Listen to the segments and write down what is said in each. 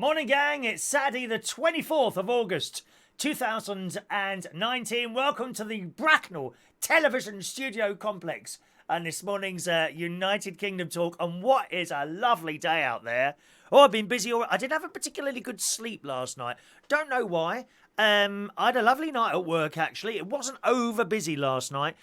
Morning, gang. It's Saturday, the 24th of August, 2019. Welcome to the Bracknell Television Studio Complex. And this morning's United Kingdom talk. And what is a lovely day out there. Oh, I've been busy. I didn't have a particularly good sleep last night. Don't know why. I had a lovely night at work, actually. It wasn't over busy last night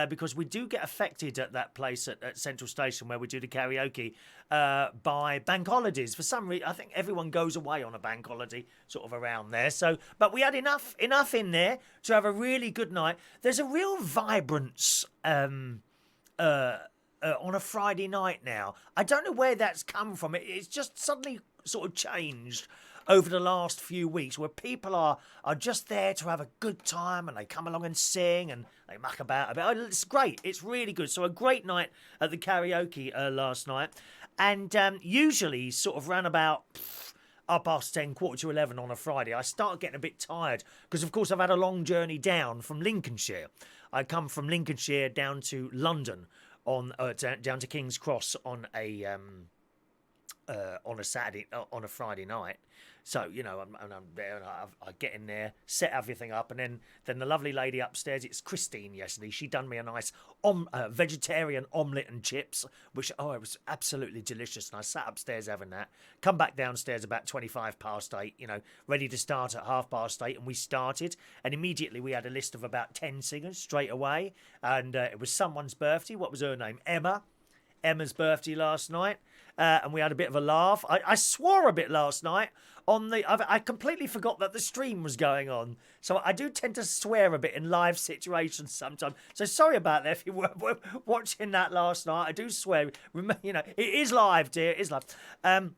because we do get affected at that place at Central Station where we do the karaoke by bank holidays. For some reason, I think everyone goes away on a bank holiday sort of around there. So, but we had enough in there to have a really good night. There's a real vibrance on a Friday night now. I don't know where that's come from. It's just suddenly sort of changed over the last few weeks, where people are just there to have a good time and they come along and sing and they muck about a bit. Oh, it's great. It's really good. So a great night at the karaoke last night. And usually sort of round about 10:30, 11 on a Friday, I start getting a bit tired because, of course, I've had a long journey down from Lincolnshire. I come from Lincolnshire down to London down to King's Cross on a Friday night. So, you know, I'm there and I get in there, set everything up, and then the lovely lady upstairs, it's Christine yesterday, she done me a nice vegetarian omelette and chips, which, it was absolutely delicious, and I sat upstairs having that. Come back downstairs about 8:25, you know, ready to start at 8:30, and we started, and immediately we had a list of about 10 singers straight away, and it was someone's birthday. What was her name? Emma's birthday last night, and we had a bit of a laugh. I swore a bit last night I completely forgot that the stream was going on, so I do tend to swear a bit in live situations sometimes. So sorry about that if you were watching that last night. I do swear. You know, it is live, dear. It is live. And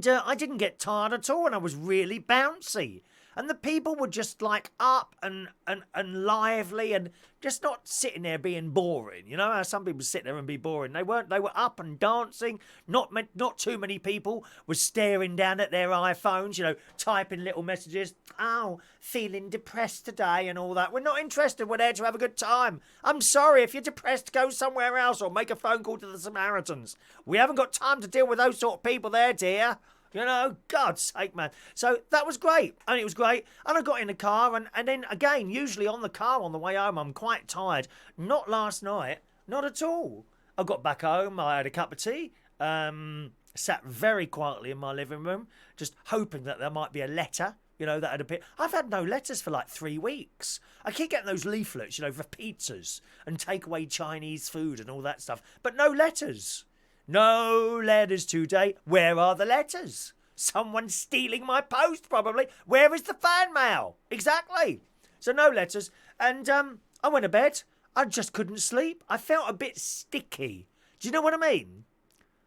I didn't get tired at all, and I was really bouncy. And the people were just like up and lively and just not sitting there being boring. You know how some people sit there and be boring. They weren't. They were up and dancing. Not too many people were staring down at their iPhones, you know, typing little messages. Oh, feeling depressed today and all that. We're not interested. We're there to have a good time. I'm sorry. If you're depressed, go somewhere else or make a phone call to the Samaritans. We haven't got time to deal with those sort of people there, dear. You know, God's sake, man. So that was great. And it was great. And I got in the car. And then, again, usually on the car on the way home, I'm quite tired. Not last night. Not at all. I got back home. I had a cup of tea. Sat very quietly in my living room, just hoping that there might be a letter, you know, that had appeared. I've had no letters for like 3 weeks. I keep getting those leaflets, you know, for pizzas and takeaway Chinese food and all that stuff. But no letters. No letters today. Where are the letters? Someone's stealing my post, probably. Where is the fan mail? Exactly. So no letters. And I went to bed. I just couldn't sleep. I felt a bit sticky. Do you know what I mean?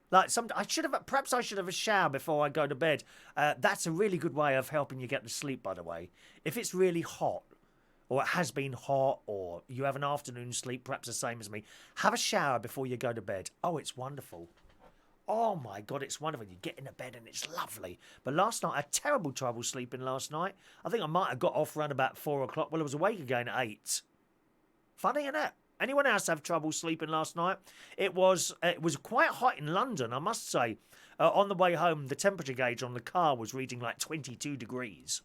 Like perhaps I should have a shower before I go to bed. That's a really good way of helping you get to sleep, by the way. If it's really hot, or it has been hot, or you have an afternoon sleep, perhaps the same as me, have a shower before you go to bed. Oh, it's wonderful. Oh, my God, it's wonderful. You get into bed and it's lovely. But last night, I had terrible trouble sleeping last night. I think I might have got off around about 4 o'clock. Well, I was awake again at 8. Funny, isn't it? Anyone else have trouble sleeping last night? It was quite hot in London, I must say. On the way home, the temperature gauge on the car was reading like 22 degrees.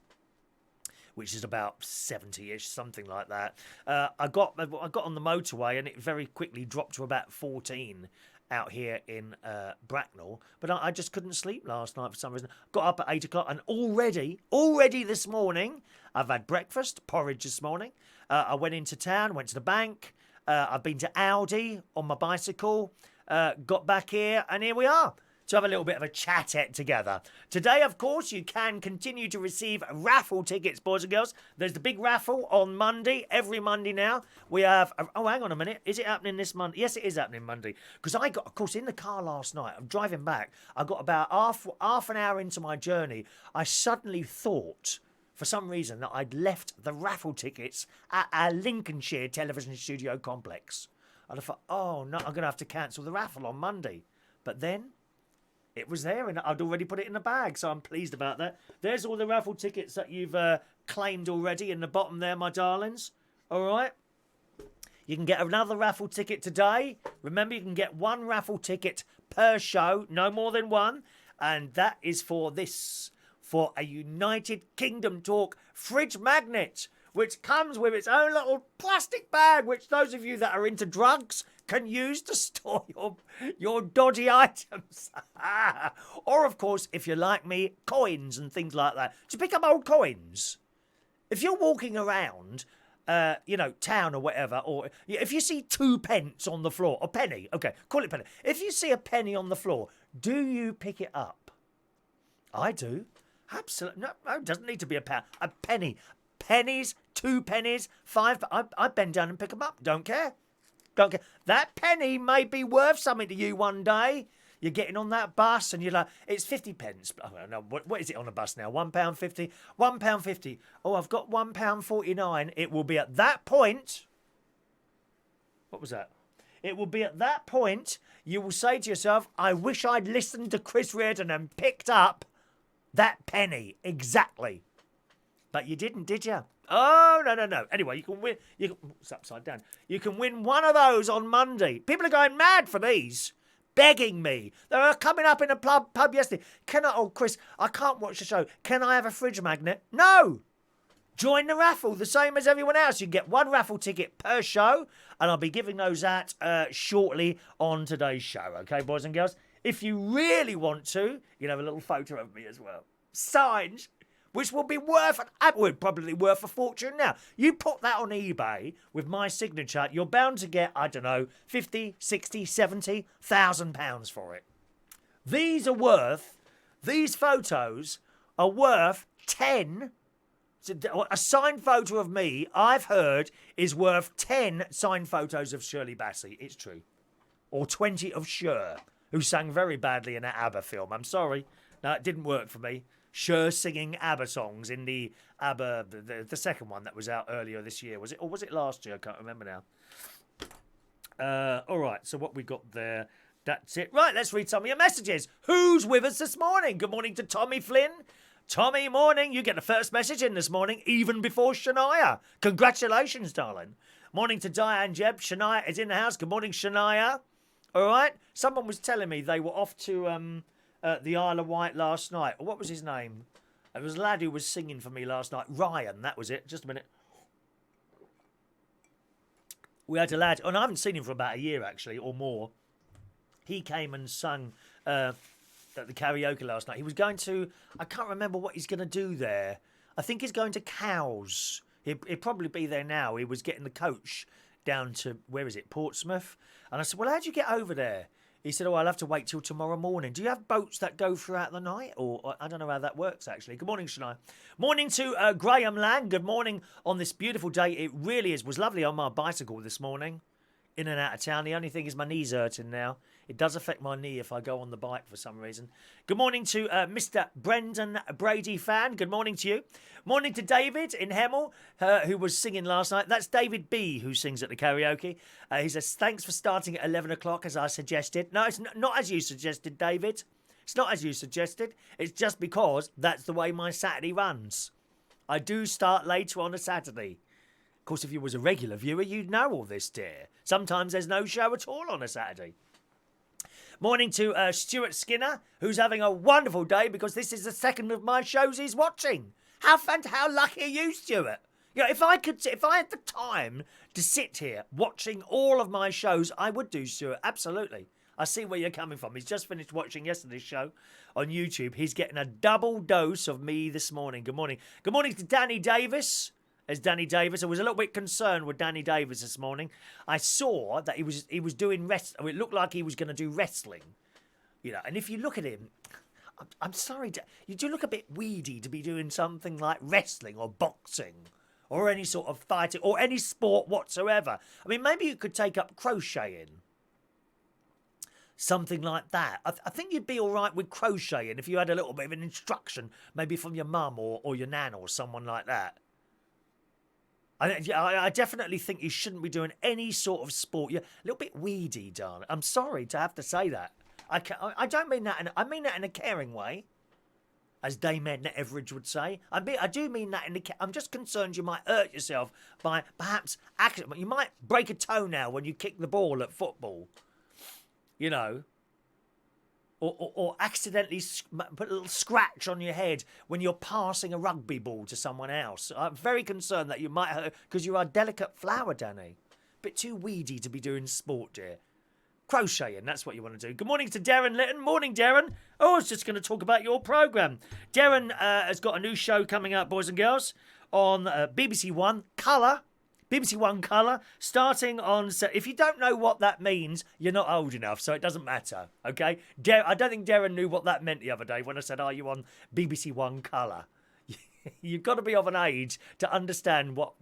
Which is about 70-ish, something like that. I got on the motorway and it very quickly dropped to about 14 out here in Bracknell. But I just couldn't sleep last night for some reason. Got up at 8 o'clock and already this morning, I've had breakfast, porridge this morning. I went into town, went to the bank. I've been to Aldi on my bicycle. Got back here and here we are. To have a little bit of a chat together. Today, of course, you can continue to receive raffle tickets, boys and girls. There's the big raffle on Monday, every Monday now. We have, oh, hang on a minute. Is it happening this Monday? Yes, it is happening Monday. Because I got, of course, in the car last night, I'm driving back. I got about half an hour into my journey. I suddenly thought, for some reason, that I'd left the raffle tickets at our Lincolnshire Television Studio Complex. And I thought, oh, no, I'm going to have to cancel the raffle on Monday. But then it was there and I'd already put it in the bag, so I'm pleased about that. There's all the raffle tickets that you've claimed already in the bottom there, my darlings. All right? You can get another raffle ticket today. Remember, you can get one raffle ticket per show, no more than one. And that is for a United Kingdom talk fridge magnet, which comes with its own little plastic bag, which those of you that are into drugs can use to store your dodgy items. Or, of course, if you're like me, coins and things like that. To pick up old coins. If you're walking around, town or whatever, or if you see 2 pence on the floor, a penny, okay, call it penny. If you see a penny on the floor, do you pick it up? I do. Absolutely. No, it doesn't need to be a pound. A penny. Pennies, 2 pennies, 5. I bend down and pick them up. Don't care. Don't care. That penny may be worth something to you one day. You're getting on that bus and you're like, it's 50 pence. Oh, no, what is it on a bus now? £1.50? £1.50. Oh, I've got £1.49. It will be at that point. What was that? It will be at that point you will say to yourself, I wish I'd listened to Chris Reardon and picked up that penny. Exactly. But you didn't, did you? Oh, no. Anyway, you can win. It's upside down. You can win one of those on Monday. People are going mad for these. Begging me. They were coming up in a pub yesterday. Chris, I can't watch the show. Can I have a fridge magnet? No. Join the raffle, the same as everyone else. You can get 1 raffle ticket per show, and I'll be giving those out shortly on today's show. Okay, boys and girls? If you really want to, you can have a little photo of me as well. Signed. Which will be probably worth a fortune now. You put that on eBay with my signature, you're bound to get, I don't know, 50, 60, 70,000 pounds for it. These photos are worth 10. A signed photo of me, I've heard, is worth 10 signed photos of Shirley Bassey. It's true. Or 20 of Cher, who sang very badly in that ABBA film. I'm sorry. No, it didn't work for me. Cher singing ABBA songs in the ABBA, the second one that was out earlier this year. Was it, or was it last year? I can't remember now. All right, so what we got there, that's it. Right, let's read some of your messages. Who's with us this morning? Good morning to Tommy Flynn. Tommy, morning. You get the first message in this morning, even before Shania. Congratulations, darling. Morning to Diane Jeb. Shania is in the house. Good morning, Shania. All right. Someone was telling me they were off to the Isle of Wight last night. What was his name? It was a lad who was singing for me last night. Ryan, that was it. Just a minute. We had a lad, and I haven't seen him for about a year, actually, or more. He came and sung at the karaoke last night. He was going to, I can't remember what he's going to do there. I think he's going to Cowes. He'll probably be there now. He was getting the coach down to, where is it, Portsmouth? And I said, well, how'd you get over there? He said, oh, I'll have to wait till tomorrow morning. Do you have boats that go throughout the night? Or I don't know how that works, actually. Good morning, Shania. Morning to Graham Lang. Good morning on this beautiful day. It really is. Was lovely on my bicycle this morning. In and out of town. The only thing is my knee's hurting now. It does affect my knee if I go on the bike for some reason. Good morning to Mr. Brendan Brady fan. Good morning to you. Morning to David in Hemel, who was singing last night. That's David B, who sings at the karaoke. He says, thanks for starting at 11 o'clock as I suggested. No, it's not as you suggested, David. It's not as you suggested. It's just because that's the way my Saturday runs. I do start later on a Saturday. Of course, if you was a regular viewer, you'd know all this, dear. Sometimes there's no show at all on a Saturday. Morning to Stuart Skinner, who's having a wonderful day because this is the second of my shows he's watching. How lucky are you, Stuart? You know, if I had the time to sit here watching all of my shows, I would do, Stuart. Absolutely. I see where you're coming from. He's just finished watching yesterday's show on YouTube. He's getting a double dose of me this morning. Good morning. Good morning to Danny Davis. As Danny Davis, I was a little bit concerned with Danny Davis this morning. I saw that he was doing wrestling. It looked like he was going to do wrestling, you know. And if you look at him, I'm sorry, you do look a bit weedy to be doing something like wrestling or boxing or any sort of fighting or any sport whatsoever. I mean, maybe you could take up crocheting, something like that. I think you'd be all right with crocheting if you had a little bit of an instruction, maybe from your mum or your nan or someone like that. I definitely think you shouldn't be doing any sort of sport. You're a little bit weedy, darling. I'm sorry to have to say that. I don't mean that. I mean that in a caring way, as Dame Edna Everidge would say. I do mean that I'm just concerned you might hurt yourself by perhaps accident. You might break a toenail when you kick the ball at football. You know. or accidentally put a little scratch on your head when you're passing a rugby ball to someone else. I'm very concerned that you might hurt, because you're a delicate flower, Danny. Bit too weedy to be doing sport, dear. Crocheting, that's what you want to do. Good morning to Darren Litton. Morning, Darren. Oh, I was just going to talk about your programme. Darren has got a new show coming out, boys and girls, on BBC One Colour. BBC One Colour, starting on... If you don't know what that means, you're not old enough, so it doesn't matter, okay? I don't think Darren knew what that meant the other day when I said, are you on BBC One Colour? You've got to be of an age to understand what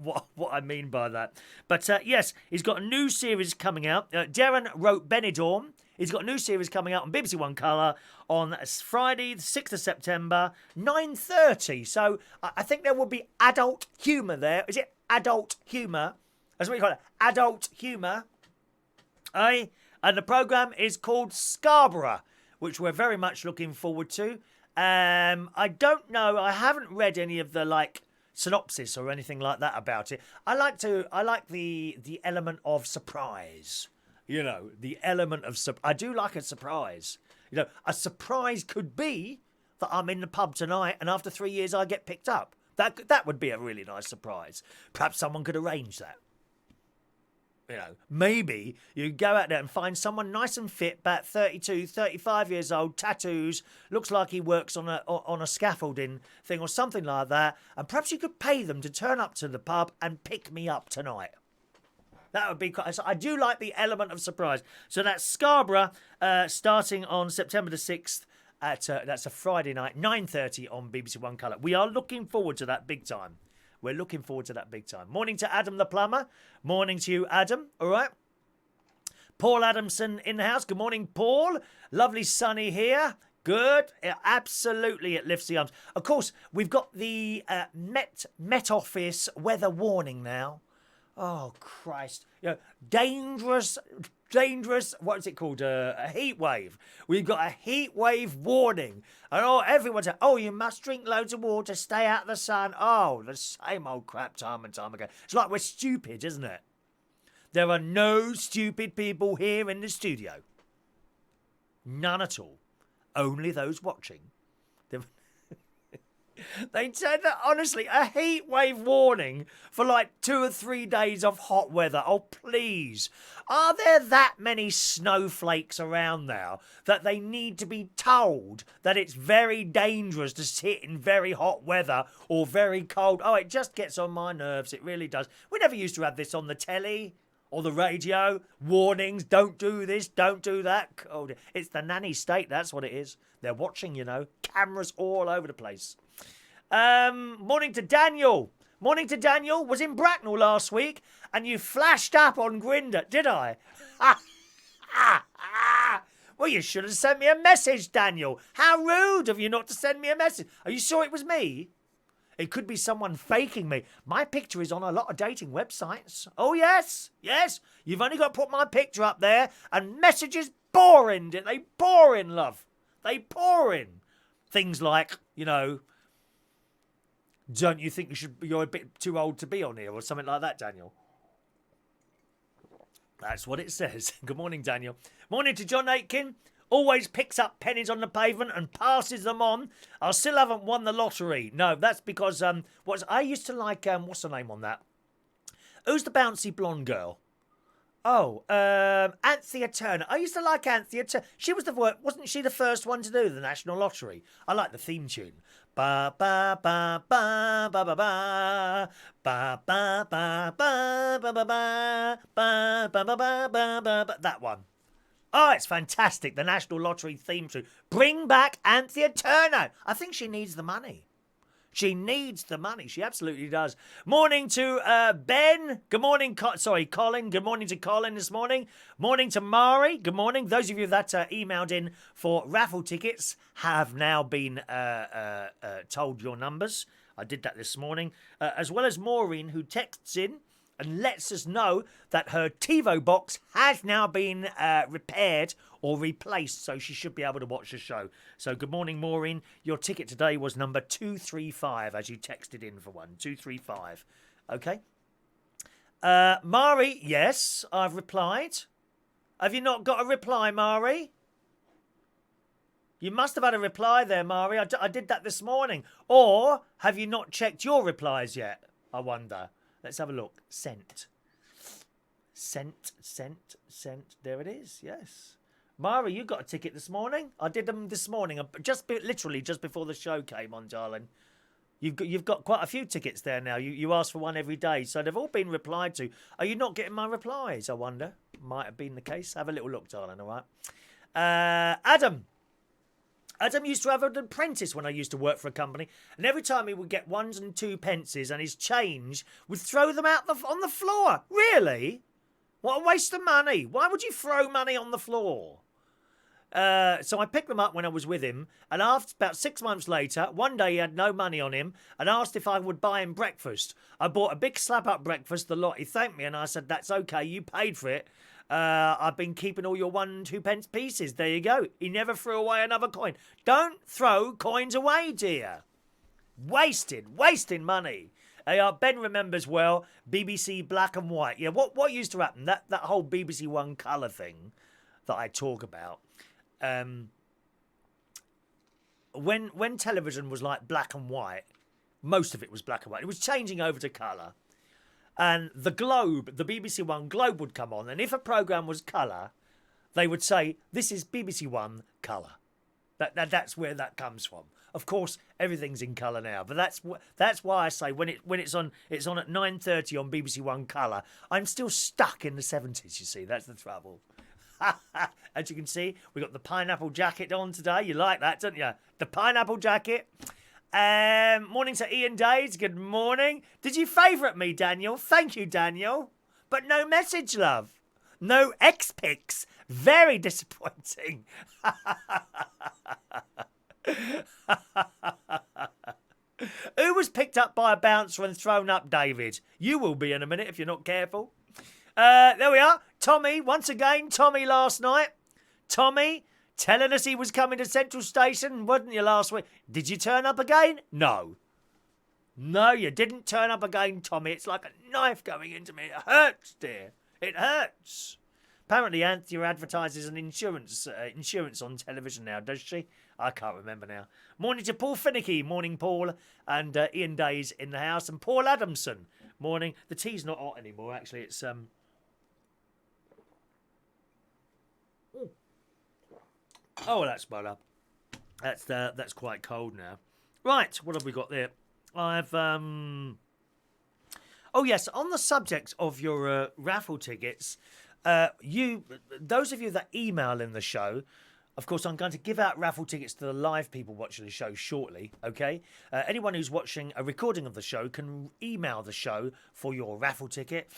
I mean by that. But yes, he's got a new series coming out. Darren wrote Benidorm. He's got a new series coming out on BBC One Colour on Friday, the 6th of September, 9:30. So I think there will be adult humour there. Is it adult humour? That's what you call it. Adult humour. And the programme is called Scarborough, which we're very much looking forward to. I don't know. I haven't read any of the synopsis or anything like that about it. I like the element of surprise. You know, the element of I do like a surprise. You know, a surprise could be that I'm in the pub tonight and after 3 years I get picked up. That would be a really nice surprise. Perhaps someone could arrange that. You know, maybe you go out there and find someone nice and fit, about 32, 35 years old, tattoos, looks like he works on a scaffolding thing or something like that, and perhaps you could pay them to turn up to the pub and pick me up tonight. That would be quite... So I do like the element of surprise. So that's Scarborough, starting on September the 6th. That's a Friday night, 9:30 on BBC One Colour. We are looking forward to that big time. We're looking forward to that big time. Morning to Adam the plumber. Morning to you, Adam. All right. Paul Adamson in the house. Good morning, Paul. Lovely sunny here. Good. Absolutely, it lifts the arms. Of course, we've got the Met Office weather warning now. Oh, Christ. You know, dangerous, what is it called? A heat wave. We've got a heat wave warning. And everyone's saying, you must drink loads of water, stay out of the sun. Oh, the same old crap time and time again. It's like we're stupid, isn't it? There are no stupid people here in the studio. None at all. Only those watching. They said that, honestly, a heat wave warning for 2 or 3 days of hot weather. Oh, please. Are there that many snowflakes around now that they need to be told that it's very dangerous to sit in very hot weather or very cold? Oh, it just gets on my nerves. It really does. We never used to have this on the telly or the radio. Warnings, don't do this, don't do that. Oh, it's the nanny state, that's what it is. They're watching, you know. Cameras all over the place. Morning to Daniel. Morning to Daniel. Was in Bracknell last week and you flashed up on Grindr, did I? Well, you should have sent me a message, Daniel. How rude of you not to send me a message. Are you sure it was me? It could be someone faking me. My picture is on a lot of dating websites. Oh, yes. Yes. You've only got to put my picture up there and messages pour in. They pour in, love. They pour in. Things like, you know, don't you think you're a bit too old to be on here or something like that, Daniel? That's what it says. Good morning, Daniel. Morning to John Aitken. Always picks up pennies on the pavement and passes them on. I still haven't won the lottery. No, that's because I used to like what's the name on that? Who's the bouncy blonde girl? Oh, Anthea Turner. I used to like Anthea Turner. She was wasn't she the first one to do the National Lottery? I like the theme tune. Ba ba ba ba ba ba ba ba ba ba ba ba ba ba ba ba ba ba ba. That one. Oh, it's fantastic. The National Lottery theme tune. Bring back Anthea Turner. I think she needs the money. She needs the money. She absolutely does. Morning to Ben. Good morning. Colin. Good morning to Colin this morning. Morning to Mari. Good morning. Those of you that emailed in for raffle tickets have now been told your numbers. I did that this morning. As well as Maureen, who texts in and lets us know that her TiVo box has now been repaired or replaced, so she should be able to watch the show. So good morning, Maureen. Your ticket today was number 235, as you texted in for one. 235. Okay. Mari, yes, I've replied. Have you not got a reply, Mari? You must have had a reply there, Mari. I did that this morning. Or have you not checked your replies yet? I wonder. Let's have a look. Sent. Sent. There it is. Yes. Mari, you got a ticket this morning. I did them this morning. Literally just before the show came on, darling. You've got quite a few tickets there now. You ask for one every day, so they've all been replied to. Are you not getting my replies? I wonder. Might have been the case. Have a little look, darling. All right. Adam used to have an apprentice when I used to work for a company, and every time he would get 1 and 2 pences and his change would throw them out on the floor. Really? What a waste of money. Why would you throw money on the floor? So I picked them up when I was with him, and after about 6 months later, one day he had no money on him and asked if I would buy him breakfast. I bought a big slap-up breakfast, the lot. He thanked me, and I said, that's okay, you paid for it. I've been keeping all your 1 and 2 pence pieces. There you go. He never threw away another coin. Don't throw coins away, dear. Wasting money. Ben remembers well, BBC Black and White. Yeah, what used to happen? That whole BBC One colour thing that I talk about. When television was like black and white, most of it was black and white. It was changing over to colour. And the BBC One Globe would come on. And if a programme was colour, they would say, this is BBC One colour. That's where that comes from. Of course, everything's in colour now. But that's why I say when it's on at 9:30 on BBC One colour, I'm still stuck in the 70s, you see. That's the trouble. As you can see, we got the pineapple jacket on today. You like that, don't you? The pineapple jacket. Morning to Ian Days. Good morning. Did you favourite me, Daniel? Thank you, Daniel. But no message, love. No X-Pics. Very disappointing. Who was picked up by a bouncer and thrown up, David? You will be in a minute if you're not careful. There we are. Tommy, once again, Tommy last night. Tommy telling us he was coming to Central Station, wasn't you, last week? Did you turn up again? No. No, you didn't turn up again, Tommy. It's like a knife going into me. It hurts, dear. It hurts. Apparently, Anthea advertises an insurance on television now, does she? I can't remember now. Morning to Paul Finicky. Morning, Paul. And Ian Days in the house. And Paul Adamson. Morning. The tea's not hot anymore, actually. It's... Oh, that's better. That's quite cold now. Right, what have we got there? I've... Oh, yes, on the subject of your raffle tickets... those of you that email in the show, of course, I'm going to give out raffle tickets to the live people watching the show shortly, okay? Anyone who's watching a recording of the show can email the show for your raffle ticket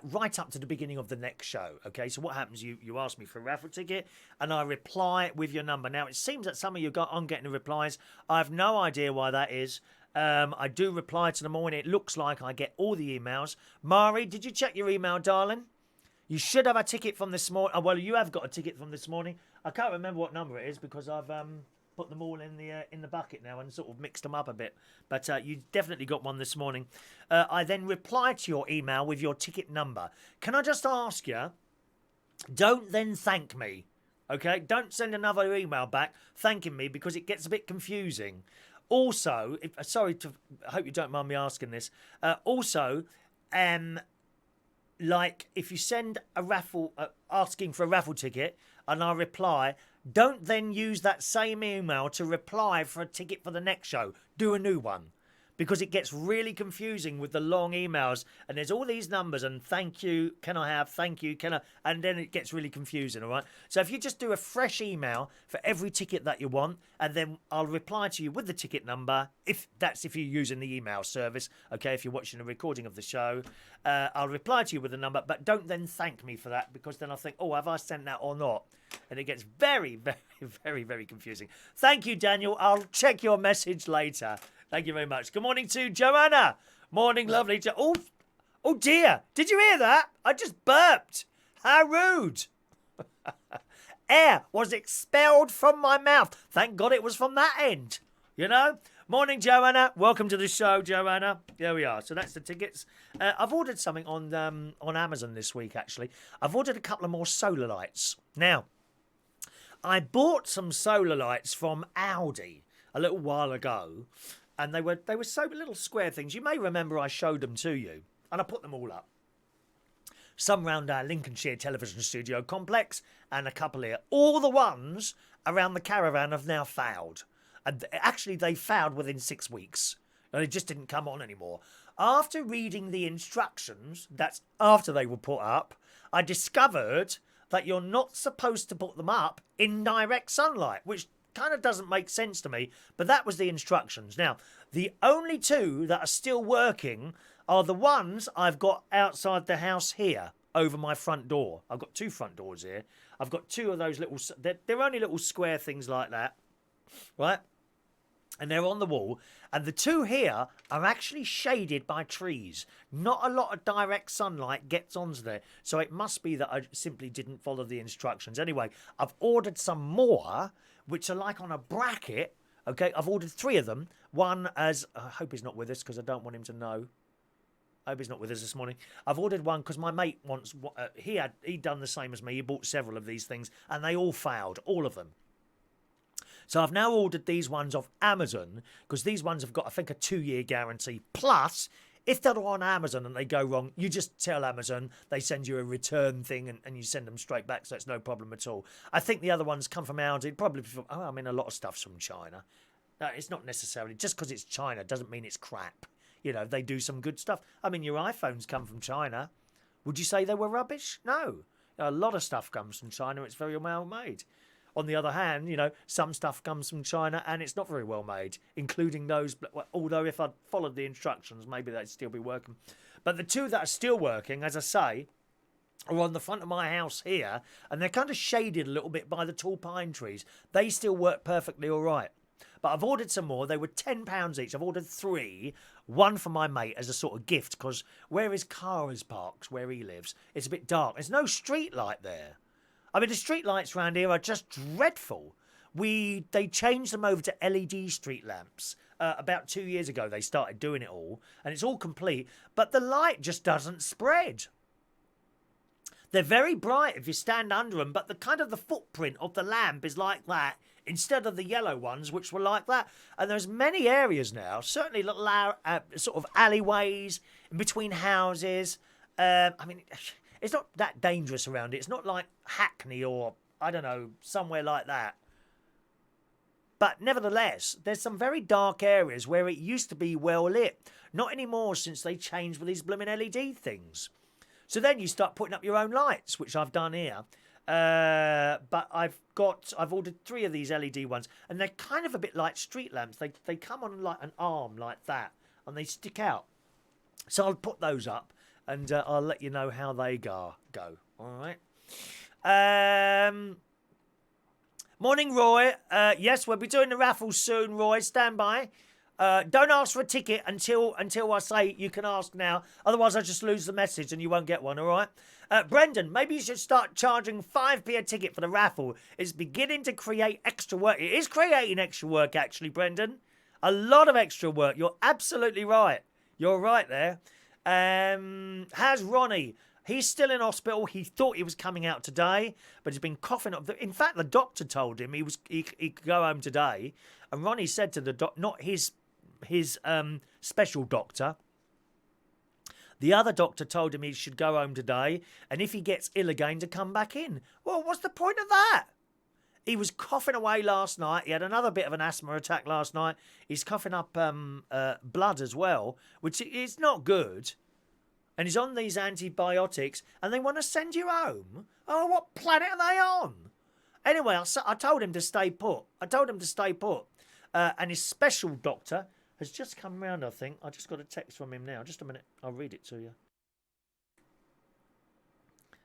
right up to the beginning of the next show, okay? So what happens, you ask me for a raffle ticket, and I reply with your number. Now, it seems that some of you aren't getting the replies. I have no idea why that is. I do reply to them all, and it looks like I get all the emails. Mari, did you check your email, darling? You should have a ticket from this morning. Oh, well, you have got a ticket from this morning. I can't remember what number it is because I've put them all in the bucket now and sort of mixed them up a bit. But you definitely got one this morning. I then reply to your email with your ticket number. Can I just ask you, don't then thank me, okay? Don't send another email back thanking me because it gets a bit confusing. Also, I hope you don't mind me asking this. Like, if you send a raffle, asking for a raffle ticket, and I reply, don't then use that same email to reply for a ticket for the next show. Do a new one. Because it gets really confusing with the long emails, and there's all these numbers, and thank you, can I have, thank you, can I, and then it gets really confusing, all right? So if you just do a fresh email for every ticket that you want, and then I'll reply to you with the ticket number, if you're using the email service, okay, if you're watching a recording of the show, I'll reply to you with the number, but don't then thank me for that, because then I'll think, oh, have I sent that or not? And it gets very, very, very, very confusing. Thank you, Daniel. I'll check your message later. Thank you very much. Good morning to Joanna. Morning, lovely. Oh dear. Did you hear that? I just burped. How rude. Air was expelled from my mouth. Thank God it was from that end. You know? Morning, Joanna. Welcome to the show, Joanna. There we are. So that's the tickets. I've ordered something on Amazon this week, actually. I've ordered a couple of more solar lights. Now, I bought some solar lights from Aldi a little while ago, and they were so little square things. You may remember I showed them to you, and I put them all up. Some round our Lincolnshire television studio complex, and a couple here. All the ones around the caravan have now fouled. And actually, they fouled within 6 weeks. And they just didn't come on anymore. After reading the instructions, that's after they were put up, I discovered that you're not supposed to put them up in direct sunlight, which kind of doesn't make sense to me, but that was the instructions. Now, the only two that are still working are the ones I've got outside the house here, over my front door. I've got 2 front doors here. I've got 2 of those little... They're only little square things like that, right? And they're on the wall. And the 2 here are actually shaded by trees. Not a lot of direct sunlight gets onto there. So it must be that I simply didn't follow the instructions. Anyway, I've ordered some more, which are like on a bracket. Okay, I've ordered 3 of them. One as... I hope he's not with us because I don't want him to know. I hope he's not with us this morning. I've ordered one because my mate wants... he'd done the same as me. He bought several of these things and they all failed. All of them. So I've now ordered these ones off Amazon because these ones have got, I think, a 2-year guarantee. Plus, if they're on Amazon and they go wrong, you just tell Amazon, they send you a return thing and you send them straight back, so it's no problem at all. I think the other ones come from Aldi, probably from, I mean, a lot of stuff's from China. It's not necessarily, just because it's China doesn't mean it's crap. You know, they do some good stuff. I mean, your iPhones come from China. Would you say they were rubbish? No. A lot of stuff comes from China. It's very well made. On the other hand, you know, some stuff comes from China and it's not very well made, including those. Although if I'd followed the instructions, maybe they'd still be working. But the 2 that are still working, as I say, are on the front of my house here, and they're kind of shaded a little bit by the tall pine trees. They still work perfectly all right. But I've ordered some more. They were £10 each. I've ordered 3. One for my mate as a sort of gift, because where his car is parked, where he lives, it's a bit dark. There's no street light there. I mean, the street lights around here are just dreadful. They changed them over to LED street lamps. About 2 years ago, they started doing it all, and it's all complete, but the light just doesn't spread. They're very bright if you stand under them, but the kind of the footprint of the lamp is like that, instead of the yellow ones, which were like that. And there's many areas now, certainly little sort of alleyways in between houses. I mean, it's not that dangerous around it. It's not like Hackney or, I don't know, somewhere like that. But nevertheless, there's some very dark areas where it used to be well lit. Not anymore since they changed with these blooming LED things. So then you start putting up your own lights, which I've done here. But I've ordered 3 of these LED ones, and they're kind of a bit like street lamps. They come on like an arm like that, and they stick out. So I'll put those up, and I'll let you know how they go. All right. Morning, Roy. Yes, we'll be doing the raffle soon, Roy. Stand by. Don't ask for a ticket until I say you can ask now. Otherwise, I'll just lose the message and you won't get one, all right? Brendan, maybe you should start charging 5p a ticket for the raffle. It's beginning to create extra work. It is creating extra work, actually, Brendan. A lot of extra work. You're absolutely right. You're right there. How's Ronnie? He's still in hospital. He thought he was coming out today, but he's been coughing up. In fact, the doctor told him he could go home today. And Ronnie said to the doctor, not his special doctor, the other doctor told him he should go home today, and if he gets ill again, to come back in. Well, what's the point of that? He was coughing away last night. He had another bit of an asthma attack last night. He's coughing up blood as well, which is not good. And he's on these antibiotics, and they want to send you home? Oh, what planet are they on? Anyway, I told him to stay put. And his special doctor has just come round, I think. I just got a text from him now. Just a minute. I'll read it to you.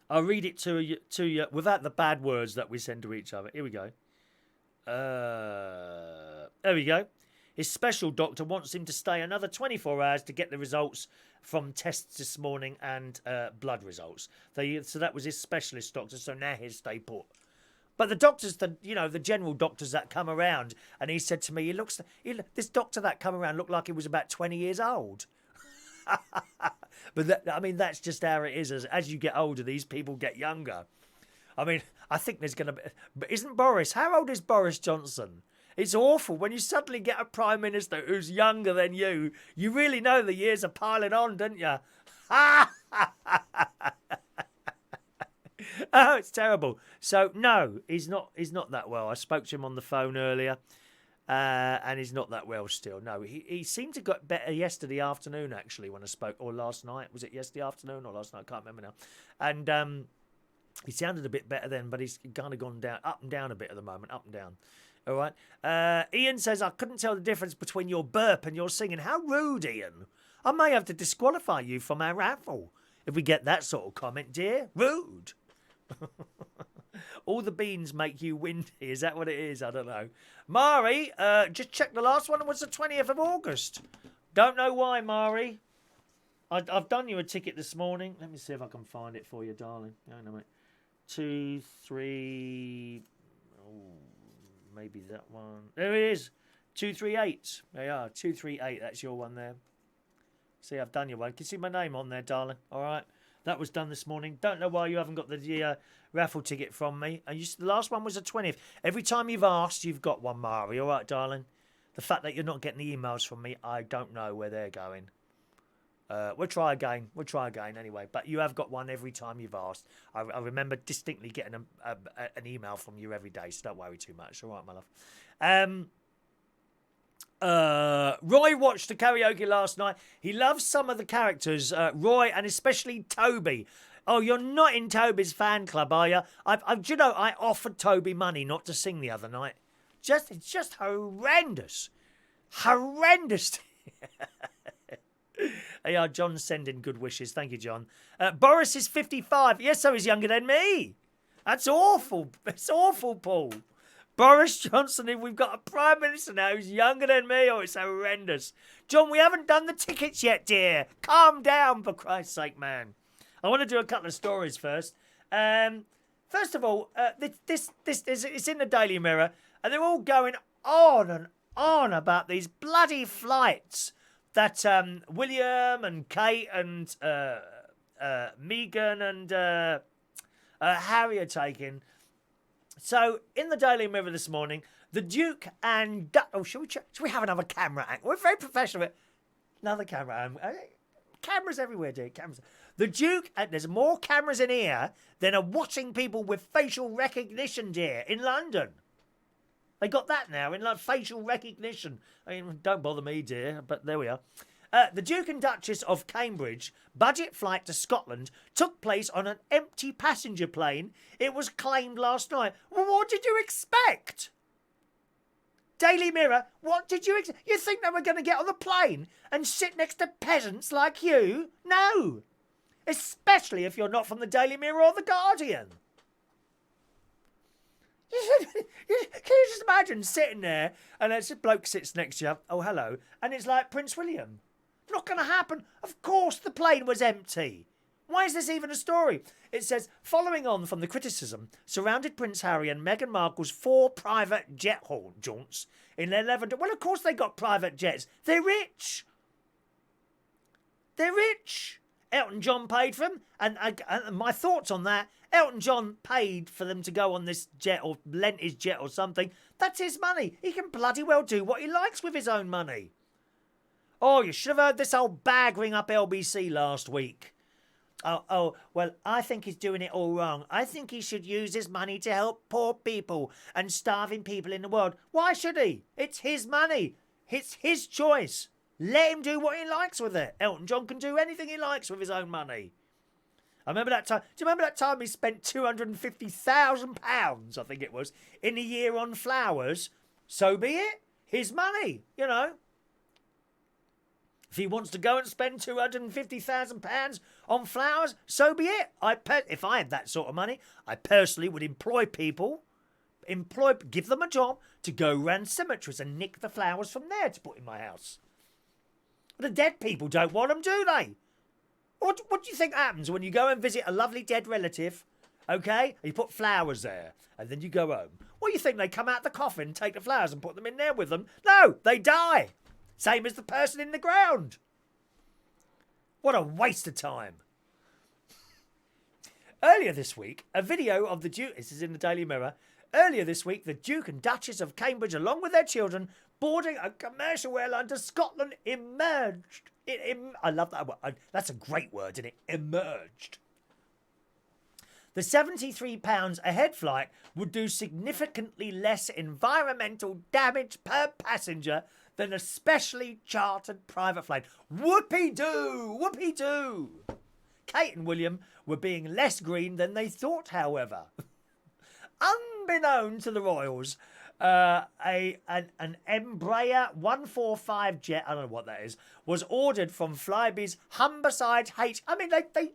I'll read it to you without the bad words that we send to each other. Here we go. There we go. His special doctor wants him to stay another 24 hours to get the results from tests this morning and blood results. So that was his specialist doctor. So now he'll stay put. But the doctors, the general doctors that come around, and he said to me, this doctor that come around looked like he was about 20 years old. But that's just how it is. As you get older, these people get younger. I mean, I think there's going to be... But isn't Boris... How old is Boris Johnson? It's awful when you suddenly get a Prime Minister who's younger than you. You really know the years are piling on, don't you? Oh, it's terrible. So, no, he's not that well. I spoke to him on the phone earlier, and he's not that well still. No, he seemed to get better yesterday afternoon, actually, when I spoke, or last night. Was it yesterday afternoon or last night? I can't remember now. And he sounded a bit better then, but he's kind of gone down, up and down a bit at the moment, up and down. All right. Ian says, I couldn't tell the difference between your burp and your singing. How rude, Ian. I may have to disqualify you from our raffle if we get that sort of comment, dear. Rude. All the beans make you windy. Is that what it is? I don't know. Mari, just check the last one. It was the 20th of August. Don't know why, Mari. I've done you a ticket this morning. Let me see if I can find it for you, darling. No, mate. 2, 3... Oh, maybe that one. There it is. 238. There you are. 238. That's your one there. See, I've done your one. Can you see my name on there, darling? All right. That was done this morning. Don't know why you haven't got the raffle ticket from me. And the last one was the 20th. Every time you've asked, you've got one, Mari. All right, darling? The fact that you're not getting the emails from me, I don't know where they're going. We'll try again. We'll try again anyway. But you have got one every time you've asked. I remember distinctly getting an email from you every day, so don't worry too much. All right, my love. Roy watched the karaoke last night. He loves some of the characters, Roy, and especially Toby. Oh, you're not in Toby's fan club, are you? You know, I offered Toby money not to sing the other night. It's just horrendous. Horrendous. Yeah, John's sending good wishes. Thank you, John. Boris is 55. Yes, so he's younger than me. That's awful. It's awful, Paul. Boris Johnson, if we've got a Prime Minister now who's younger than me, oh, it's horrendous. John, we haven't done the tickets yet, dear. Calm down, for Christ's sake, man. I want to do a couple of stories first. First of all, it's in the Daily Mirror, and they're all going on and on about these bloody flights that William and Kate and Meghan and Harry are taking. So, in the Daily Mirror this morning, the Duke and... should we have another camera angle? We're very professional. Another camera angle. Cameras everywhere, dear. Cameras. The Duke... there's more cameras in here than are watching people with facial recognition, dear, in London. They got that now, in like facial recognition. I mean, don't bother me, dear, but there we are. The Duke and Duchess of Cambridge budget flight to Scotland took place on an empty passenger plane. It was claimed last night. Well, what did you expect? Daily Mirror, what did you expect? You think they were going to get on the plane and sit next to peasants like you? No. Especially if you're not from the Daily Mirror or the Guardian. Can you just imagine sitting there and there's a bloke sits next to you, oh, hello, and it's like Prince William. Not going to happen. Of course the plane was empty. Why is this even a story? It says, following on from the criticism surrounded Prince Harry and Meghan Markle's 4 private jet jaunts in their lavender. Well, of course they got private jets. They're rich. They're rich. Elton John paid for them. And my thoughts on that, Elton John paid for them to go on this jet or lent his jet or something. That's his money. He can bloody well do what he likes with his own money. Oh, you should have heard this old bag ring up LBC last week. Oh, well, I think he's doing it all wrong. I think he should use his money to help poor people and starving people in the world. Why should he? It's his money. It's his choice. Let him do what he likes with it. Elton John can do anything he likes with his own money. I remember that time. Do you remember that time he spent £250,000, I think it was, in a year on flowers? So be it. His money, you know. If he wants to go and spend £250,000 on flowers, so be it. If I had that sort of money, I personally would employ people, give them a job to go round cemeteries and nick the flowers from there to put in my house. The dead people don't want them, do they? What do you think happens when you go and visit a lovely dead relative, okay? You put flowers there, and then you go home. What do you think? They come out the coffin, take the flowers and put them in there with them? No, they die. Same as the person in the ground. What a waste of time. Earlier this week, a video of the Duke... This is in the Daily Mirror. Earlier this week, the Duke and Duchess of Cambridge, along with their children, boarding a commercial airline to Scotland, emerged. I love that word. That's a great word, isn't it? Emerged. The £73 a head flight would do significantly less environmental damage per passenger than a specially chartered private flight. Whoopee-doo! Whoopee-doo! Kate and William were being less green than they thought, however. Unbeknown to the royals, an Embraer 145 jet, I don't know what that is, was ordered from Flybe's Humberside H. I mean, they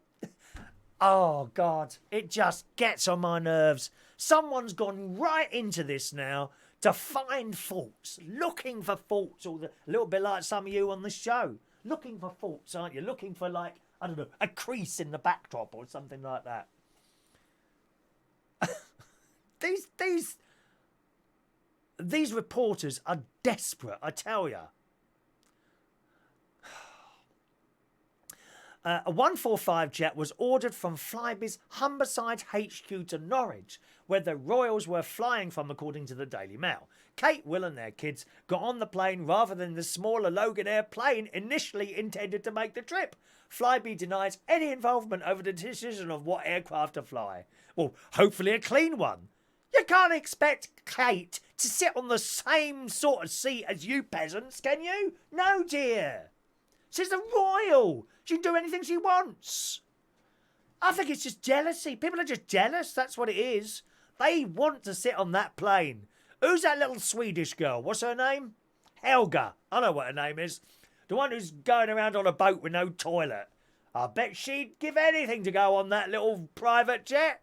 oh, God, it just gets on my nerves. Someone's gone right into this now to find faults, looking for faults, a little bit like some of you on the show. Looking for faults, aren't you? Looking for, like, I don't know, a crease in the backdrop or something like that. These reporters are desperate, I tell you. A 145 jet was ordered from Flybe's Humberside HQ to Norwich, where the royals were flying from, according to the Daily Mail. Kate, Will and their kids got on the plane rather than the smaller Loganair plane initially intended to make the trip. Flybe denies any involvement over the decision of what aircraft to fly. Well, hopefully a clean one. You can't expect Kate to sit on the same sort of seat as you peasants, can you? No, dear. She's a royal. She can do anything she wants. I think it's just jealousy. People are just jealous. That's what it is. They want to sit on that plane. Who's that little Swedish girl? What's her name? Helga. I know what her name is. The one who's going around on a boat with no toilet. I bet she'd give anything to go on that little private jet.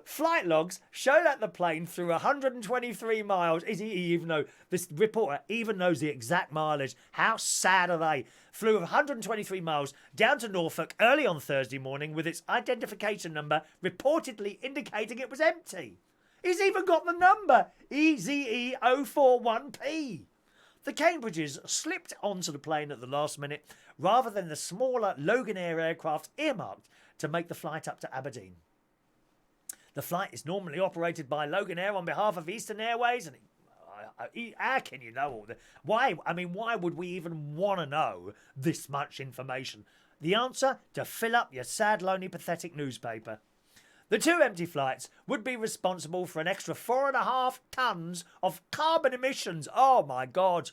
Flight logs show that the plane flew 123 miles. Is he even know? This reporter even knows the exact mileage. How sad are they? Flew 123 miles down to Norfolk early on Thursday morning with its identification number reportedly indicating it was empty. He's even got the number, EZE041P. The Cambridges slipped onto the plane at the last minute rather than the smaller Loganair aircraft earmarked to make the flight up to Aberdeen. The flight is normally operated by Loganair on behalf of Eastern Airways, and how can you know all that? Why would we even want to know this much information? The answer: to fill up your sad, lonely, pathetic newspaper. The two empty flights would be responsible for an extra 4.5 tonnes of carbon emissions. Oh, my God.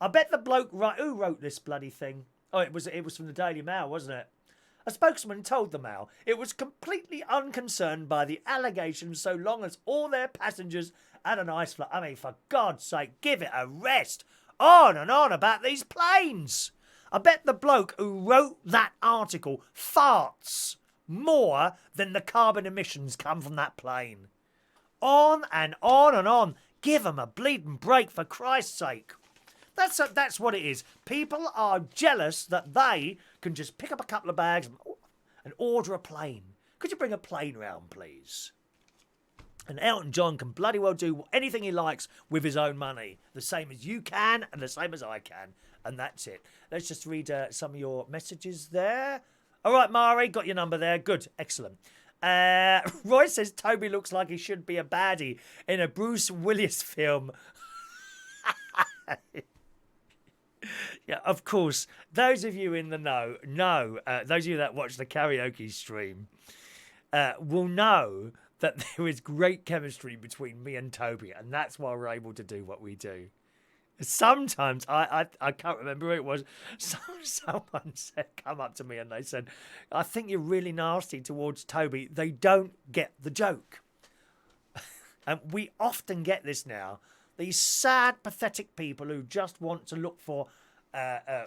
I bet the bloke... Who wrote this bloody thing? Oh, it was from the Daily Mail, wasn't it? A spokesman told the Mail it was completely unconcerned by the allegations so long as all their passengers had a nice flight. I mean, for God's sake, give it a rest. On and on about these planes. I bet the bloke who wrote that article farts more than the carbon emissions come from that plane. On and on and on. Give them a bleeding break, for Christ's sake. That's what it is. People are jealous that they can just pick up a couple of bags and order a plane. Could you bring a plane round, please? And Elton John can bloody well do anything he likes with his own money. The same as you can and the same as I can. And that's it. Let's just read some of your messages there. All right, Mari, got your number there. Good, excellent. Roy says Toby looks like he should be a baddie in a Bruce Willis film. Yeah, of course. Those of you in the know, those of you that watch the karaoke stream will know that there is great chemistry between me and Toby, and that's why we're able to do what we do. Sometimes, I can't remember who it was, someone said, come up to me and they said, I think you're really nasty towards Toby. They don't get the joke. And we often get this now. These sad, pathetic people who just want to look for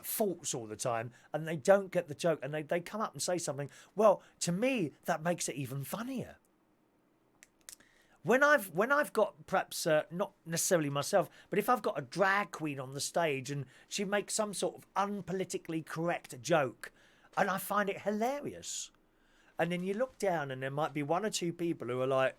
faults all the time, and they don't get the joke, and they come up and say something. Well, to me, that makes it even funnier. When I've got, perhaps not necessarily myself, but if I've got a drag queen on the stage and she makes some sort of unpolitically correct joke, and I find it hilarious, and then you look down and there might be one or two people who are like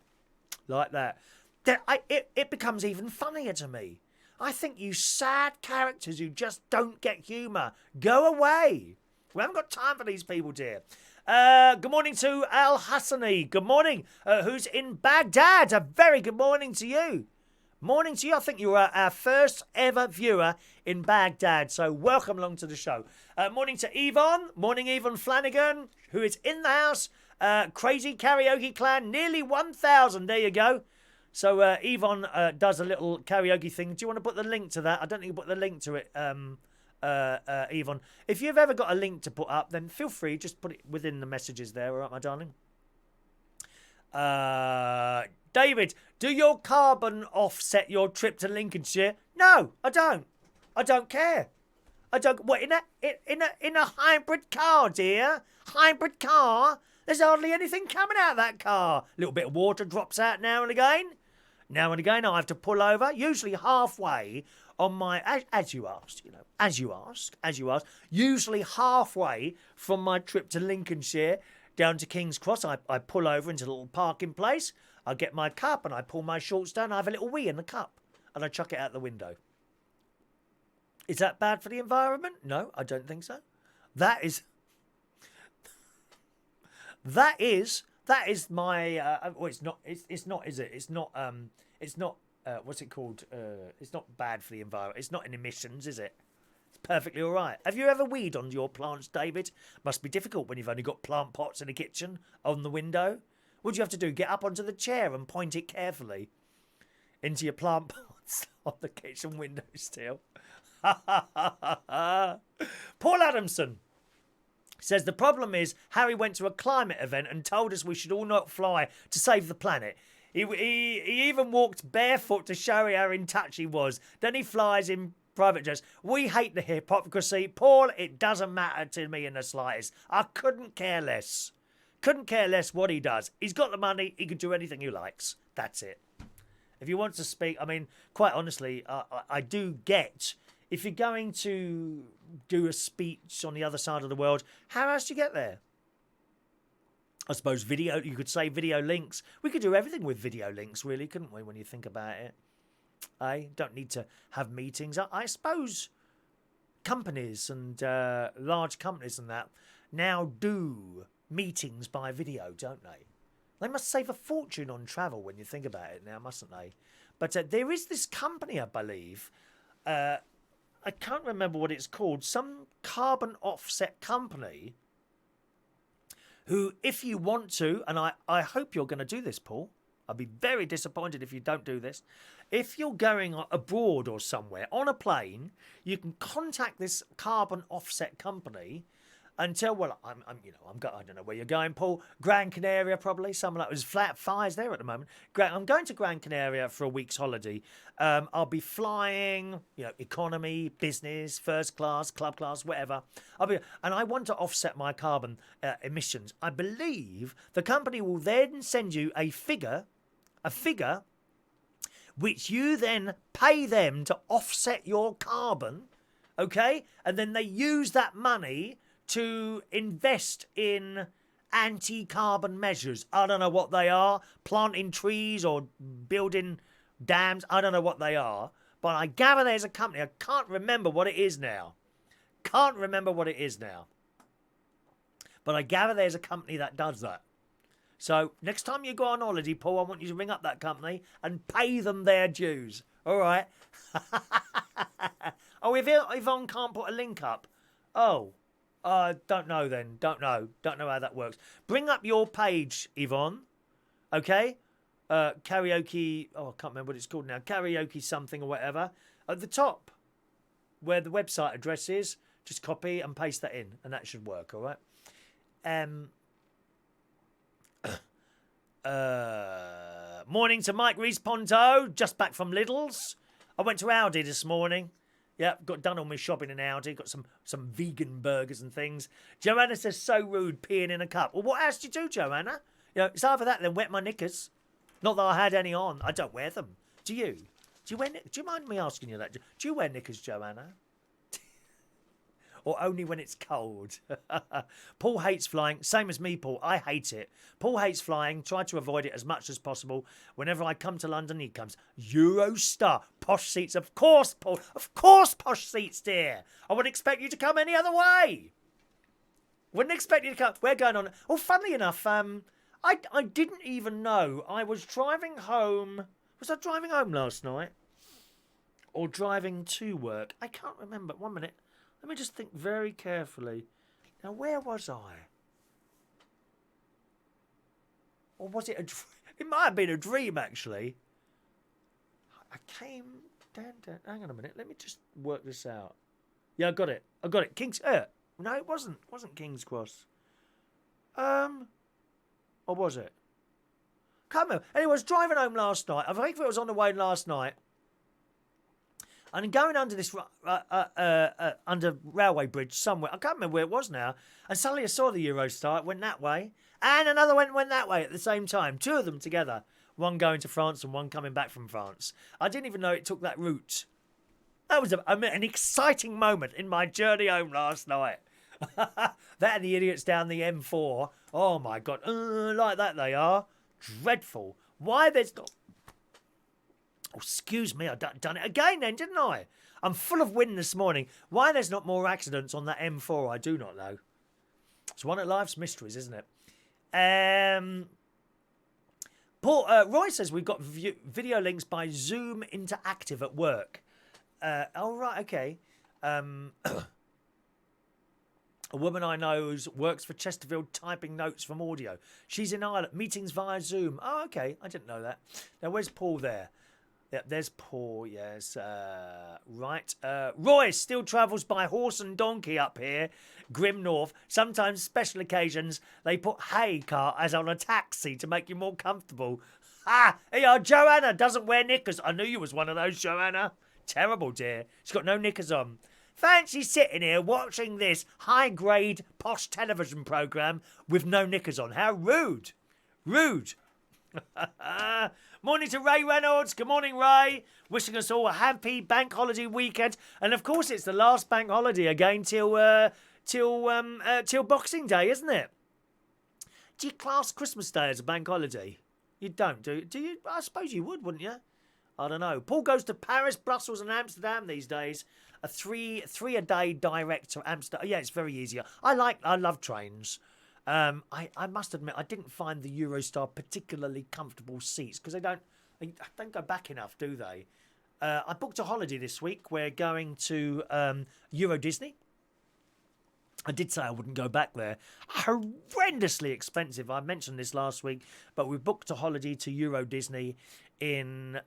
that, then it becomes even funnier to me. I think you sad characters who just don't get humour, go away. We haven't got time for these people, dear. Good morning to Al Hassani. Good morning. Who's in Baghdad? A very good morning to you. Morning to you. I think you are our first ever viewer in Baghdad. So welcome along to the show. Morning to Yvonne. Morning, Yvonne Flanagan, who is in the house. Crazy Karaoke Clan, nearly 1,000. There you go. So Yvonne does a little karaoke thing. Do you want to put the link to that? I don't think you put the link to it, Yvonne. If you've ever got a link to put up, then feel free. Just put it within the messages there. All right, my darling? David, do your carbon offset your trip to Lincolnshire? No, I don't. I don't care. I don't. What, in a hybrid car, dear? Hybrid car? There's hardly anything coming out of that car. A little bit of water drops out now and again. Now and again, I have to pull over, usually halfway on my, as you asked, you know, as you ask, usually halfway from my trip to Lincolnshire down to King's Cross, I pull over into a little parking place. I get my cup and I pull my shorts down. I have a little wee in the cup and I chuck it out the window. Is that bad for the environment? No, I don't think so. That is my. Well, it's not. It's not. Is it? It's not. It's not. What's it called? It's not bad for the environment. It's not in emissions, is it? It's perfectly all right. Have you ever weed on your plants, David? Must be difficult when you've only got plant pots in the kitchen on the window. What do you have to do? Get up onto the chair and point it carefully into your plant pots on the kitchen window still. Paul Adamson says the problem is Harry went to a climate event and told us we should all not fly to save the planet. He even walked barefoot to show how in touch he was. Then he flies in private jets. We hate the hypocrisy. Paul, it doesn't matter to me in the slightest. I couldn't care less. Couldn't care less what he does. He's got the money. He can do anything he likes. That's it. If you want to speak, I mean, quite honestly, I do get, if you're going to do a speech on the other side of the world, how else do you get there? I suppose video, you could say video links. We could do everything with video links, really, couldn't we, when you think about it? Don't need to have meetings. I suppose companies and large companies and that now do meetings by video, don't they? They must save a fortune on travel when you think about it now, mustn't they? But there is this company, I believe, I can't remember what it's called, some carbon offset company who, if you want to, and I hope you're going to do this, Paul. I'll be very disappointed if you don't do this. If you're going abroad or somewhere on a plane, you can contact this carbon offset company and tell, well, I don't know where you're going, Paul. Gran Canaria, probably. Something like, there's flat fires there at the moment. I'm going to Gran Canaria for a week's holiday. I'll be flying, economy, business, first class, club class, whatever. And I want to offset my carbon emissions. I believe the company will then send you a figure, which you then pay them to offset your carbon, okay? And then they use that money to invest in anti-carbon measures. I don't know what they are. Planting trees or building dams. I don't know what they are. But I gather there's a company. I can't remember what it is now. But I gather there's a company that does that. So next time you go on holiday, Paul, I want you to ring up that company and pay them their dues. All right? Oh, if Yvonne can't put a link up. Oh. Don't know then. Don't know how that works. Bring up your page, Yvonne. Okay? Karaoke. Oh, I can't remember what it's called now. Karaoke something or whatever. At the top, where the website address is, just copy and paste that in, and that should work. All right. Morning to Mike Rees-Ponto. Just back from Lidl's. I went to Aldi this morning. Yeah, got done all my shopping in Aldi. Got some vegan burgers and things. Joanna says, so rude, peeing in a cup. Well, what else do you do, Joanna? It's either that than wet my knickers. Not that I had any on. I don't wear them. Do you? Do you mind me asking you that? Do you wear knickers, Joanna? Or only when it's cold? Paul hates flying. Same as me, Paul. I hate it. Paul hates flying. Try to avoid it as much as possible. Whenever I come to London, he comes. Eurostar. Posh seats. Of course, Paul. Of course, posh seats, dear. I would expect you to come any other way. Wouldn't expect you to come. We're going on. Oh, funnily enough, I didn't even know. I was driving home. Was I driving home last night? Or driving to work? I can't remember. 1 minute. Let me just think very carefully. Now, where was I? Or was it a dream? It might have been a dream, actually. I came down. Hang on a minute. Let me just work this out. Yeah, I got it. King's... no, it wasn't. It wasn't King's Cross. Or was it? Can't remember. Anyway, I was driving home last night. I think it was on the way last night. And going under this under railway bridge somewhere. I can't remember where it was now. And suddenly I saw the Eurostar. It went that way. And another went that way at the same time. Two of them together. One going to France and one coming back from France. I didn't even know it took that route. That was an exciting moment in my journey home last night. That and the idiots down the M4. Oh, my God. Like that they are. Dreadful. Why there's not... Oh, excuse me, I've done it again then, didn't I? I'm full of wind this morning. Why there's not more accidents on that M4, I do not know. It's one of life's mysteries, isn't it? Roy says we've got video links by Zoom Interactive at work. Oh, right, okay. A woman I know works for Chesterfield typing notes from audio. She's in Ireland. Meetings via Zoom. Oh, okay. I didn't know that. Now, where's Paul there? Yep, there's Paul, yes. Right. Roy still travels by horse and donkey up here, Grim North. Sometimes special occasions, they put hay cart as on a taxi to make you more comfortable. Ah, here, Joanna doesn't wear knickers. I knew you was one of those, Joanna. Terrible, dear. She's got no knickers on. Fancy sitting here watching this high-grade posh television programme with no knickers on. How rude. Rude. Morning to Ray Reynolds. Good morning, Ray. Wishing us all a happy bank holiday weekend. And of course, it's the last bank holiday again till Boxing Day, isn't it? Do you class Christmas Day as a bank holiday? You don't, do you? I suppose you would, wouldn't you? I don't know. Paul goes to Paris, Brussels, and Amsterdam these days. A three a day direct to Amsterdam. Yeah, it's very easy. I love trains. I must admit, I didn't find the Eurostar particularly comfortable seats because they don't go back enough, do they? I booked a holiday this week. We're going to Euro Disney. I did say I wouldn't go back there. Horrendously expensive. I mentioned this last week, but we booked a holiday to Euro Disney in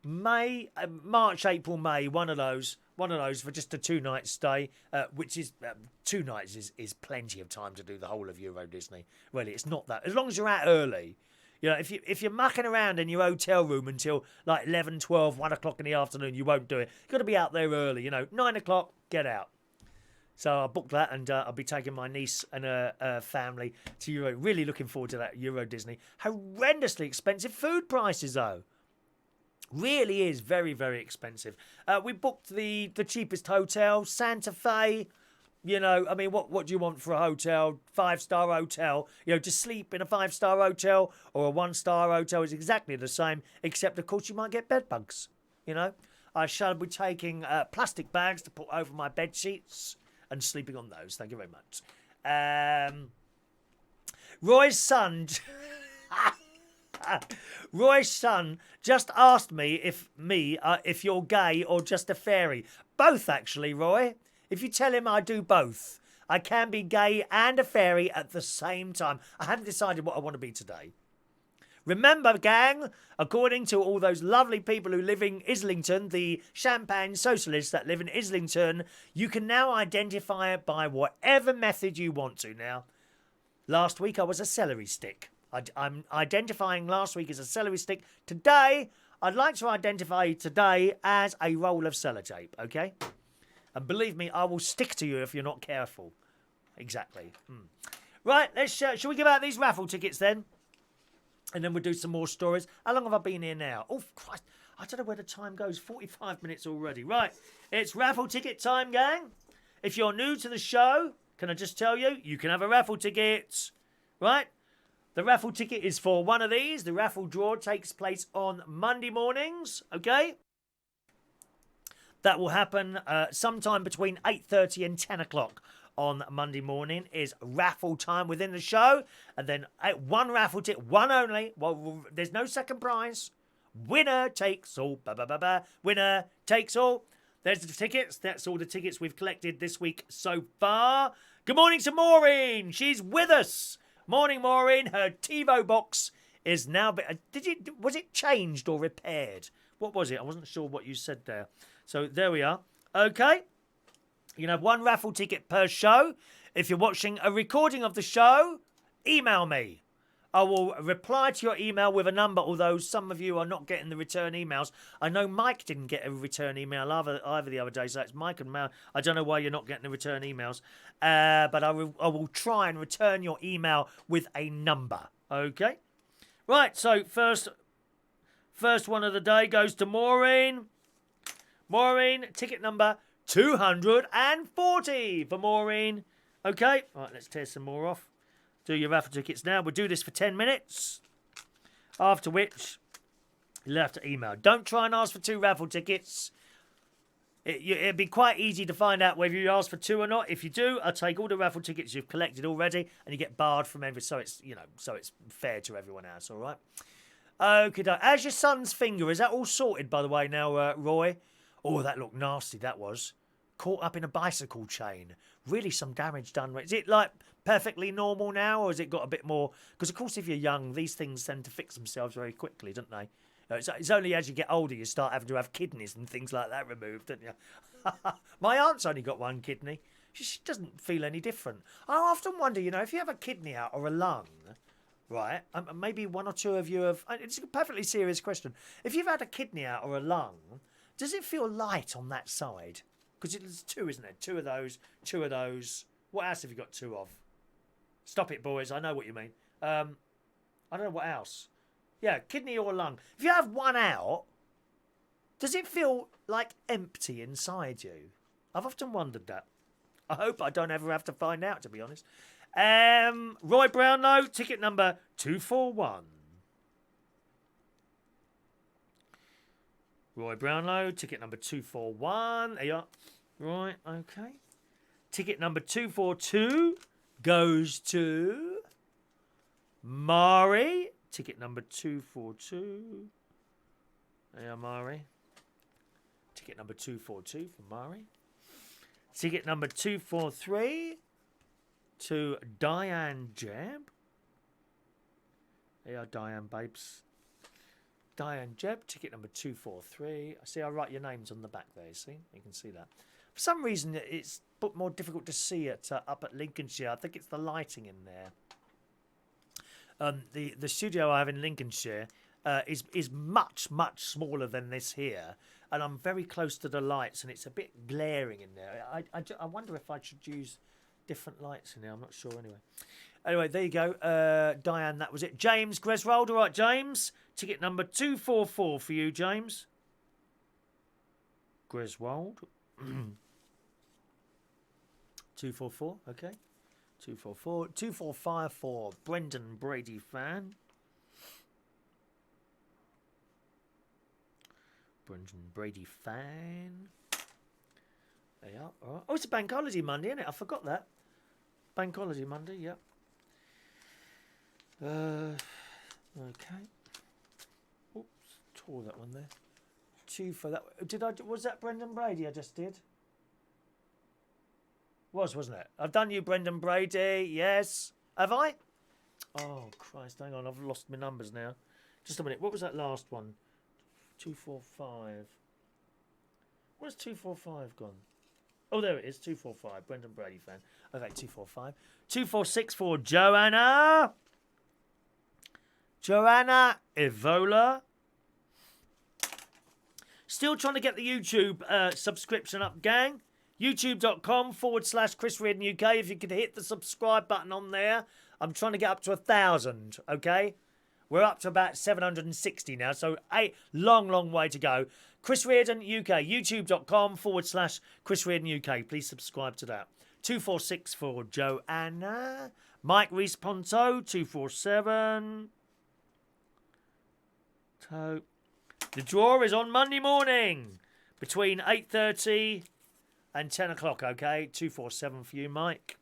March, April, May. One of those for just a 2-night stay, which is 2 nights is plenty of time to do the whole of Euro Disney. Really, it's not that. As long as you're out early. You know, if you're mucking around in your hotel room until like 11, 12, 1 o'clock in the afternoon, you won't do it. You've got to be out there early, 9 o'clock, get out. So I booked that, and I'll be taking my niece and her family to Euro. Really looking forward to that Euro Disney. Horrendously expensive food prices, though. Really is very, very expensive. We booked the cheapest hotel, Santa Fe. What do you want for a hotel? 5-star hotel. To sleep in a 5-star hotel or a 1-star hotel is exactly the same, except, of course, you might get bed bugs. I shall be taking plastic bags to put over my bed sheets and sleeping on those. Thank you very much. Roy's son... Roy's son just asked me if you're gay or just a fairy. Both, actually, Roy. If you tell him I do both. I can be gay and a fairy at the same time. I haven't decided what I want to be today. Remember, gang, according to all those lovely people who live in Islington, the champagne socialists that live in Islington, you can now identify it by whatever method you want to now. Last week I was a celery stick. I'm identifying last week as a celery stick. Today, I'd like to identify today as a roll of sellotape, okay? And believe me, I will stick to you if you're not careful. Exactly. Right, let's. Shall we give out these raffle tickets then? And then we'll do some more stories. How long have I been here now? Oh, Christ. I don't know where the time goes. 45 minutes already. Right, it's raffle ticket time, gang. If you're new to the show, can I just tell you, you can have a raffle ticket. Right? The raffle ticket is for one of these. The raffle draw takes place on Monday mornings, okay? That will happen sometime between 8:30 and 10 o'clock on Monday morning is raffle time within the show. And then one raffle ticket, one only. Well, there's no second prize. Winner takes all. Winner takes all. There's the tickets. That's all the tickets we've collected this week so far. Good morning to Maureen. She's with us. Morning, Maureen. Her TiVo box is now... Was it changed or repaired? What was it? I wasn't sure what you said there. So there we are. Okay. You can have one raffle ticket per show. If you're watching a recording of the show, email me. I will reply to your email with a number, although some of you are not getting the return emails. I know Mike didn't get a return email either the other day, so it's Mike and Mal. I don't know why you're not getting the return emails. But I will try and return your email with a number. Okay? Right, so first one of the day goes to Maureen. Maureen, ticket number 240 for Maureen. Okay, right, let's tear some more off. Do your raffle tickets now. We'll do this for 10 minutes. After which, you'll have to email. Don't try and ask for 2 raffle tickets. It'd be quite easy to find out whether you ask for 2 or not. If you do, I'll take all the raffle tickets you've collected already, and you get barred from every. So it's fair to everyone else. All right. Okay. How's your son's finger? Is that all sorted, by the way? Now, Roy. Oh, that looked nasty. That was caught up in a bicycle chain. Really, some damage done. Is it like perfectly normal now, or has it got a bit more? Because of course, if you're young, these things tend to fix themselves very quickly, don't they? It's only as you get older you start having to have kidneys and things like that removed, don't you? My aunt's only got 1 kidney. She doesn't feel any different. I often wonder, if you have a kidney out or a lung, right? Maybe 1 or 2 of you have. It's a perfectly serious question. If you've had a kidney out or a lung, does it feel light on that side? Because it's 2, isn't it? 2 of those, 2 of those. What else have you got 2 of? Stop it, boys. I know what you mean. I don't know what else. Yeah, kidney or lung. If you have 1 out, does it feel like empty inside you? I've often wondered that. I hope I don't ever have to find out, to be honest. Roy Brownlow, ticket number 241. Roy Brownlow, ticket number 241. There you are. Right, okay. Ticket number 242 goes to Mari. Ticket number 242. There, Mari. Ticket number 242 for Mari. Ticket number 243 to Diane Jeb. There are Diane babes. Diane Jeb, ticket number 243. I see I write your names on the back there, see? You can see that. For some reason, it's more difficult to see it up at Lincolnshire. I think it's the lighting in there. The studio I have in Lincolnshire is much smaller than this here, and I'm very close to the lights, and it's a bit glaring in there. I wonder if I should use different lights in there. I'm not sure anyway, there you go. Diane, that was it. James Greswold, all right, James. Ticket number 244 for you, James. Greswold. 244, okay. 244. 245 for Brendan Brady fan. Brendan Brady fan. There you are. All right. Oh, it's a bank holiday Monday, isn't it? I forgot that. Bank holiday Monday, yep. Okay. Oops, tore that one there. 2 for that. Was that Brendan Brady I just did? Wasn't it? I've done you, Brendan Brady. Yes. Have I? Oh, Christ. Hang on. I've lost my numbers now. Just a minute. What was that last one? 245. Where's 245 gone? Oh, there it is. 245. Brendan Brady fan. Okay, 245. 246 for Joanna. Joanna Evola. Still trying to get the YouTube subscription up, gang. YouTube.com/Chris Reardon UK. If you could hit the subscribe button on there. I'm trying to get up to 1,000, okay? We're up to about 760 now, so a long way to go. Chris Reardon UK, youtube.com/Chris Reardon UK. Please subscribe to that. 246 for Joanna. Mike Reese Ponto, 247. The draw is on Monday morning. Between 8:30 and 10 o'clock, okay? 247 for you, Mike.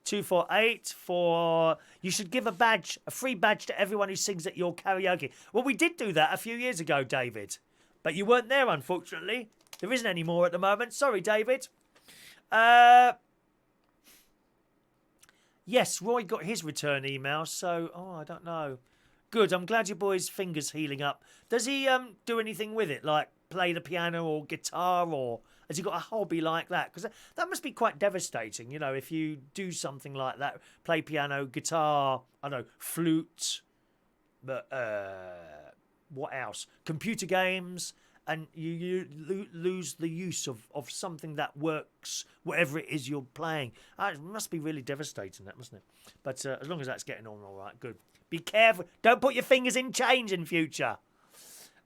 248 for... You should give a free badge to everyone who sings at your karaoke. Well, we did do that a few years ago, David. But you weren't there, unfortunately. There isn't any more at the moment. Sorry, David. Yes, Roy got his return email, so... Oh, I don't know. Good, I'm glad your boy's finger's healing up. Does he do anything with it, like play the piano or guitar, or has he got a hobby like that? Because that must be quite devastating, you know, if you do something like that, play piano, guitar, I don't know, flute, but what else? Computer games, and you lose the use of something that works, whatever it is you're playing. It must be really devastating, that, mustn't it? But as long as that's getting on all right, good. Be careful. Don't put your fingers in change in future.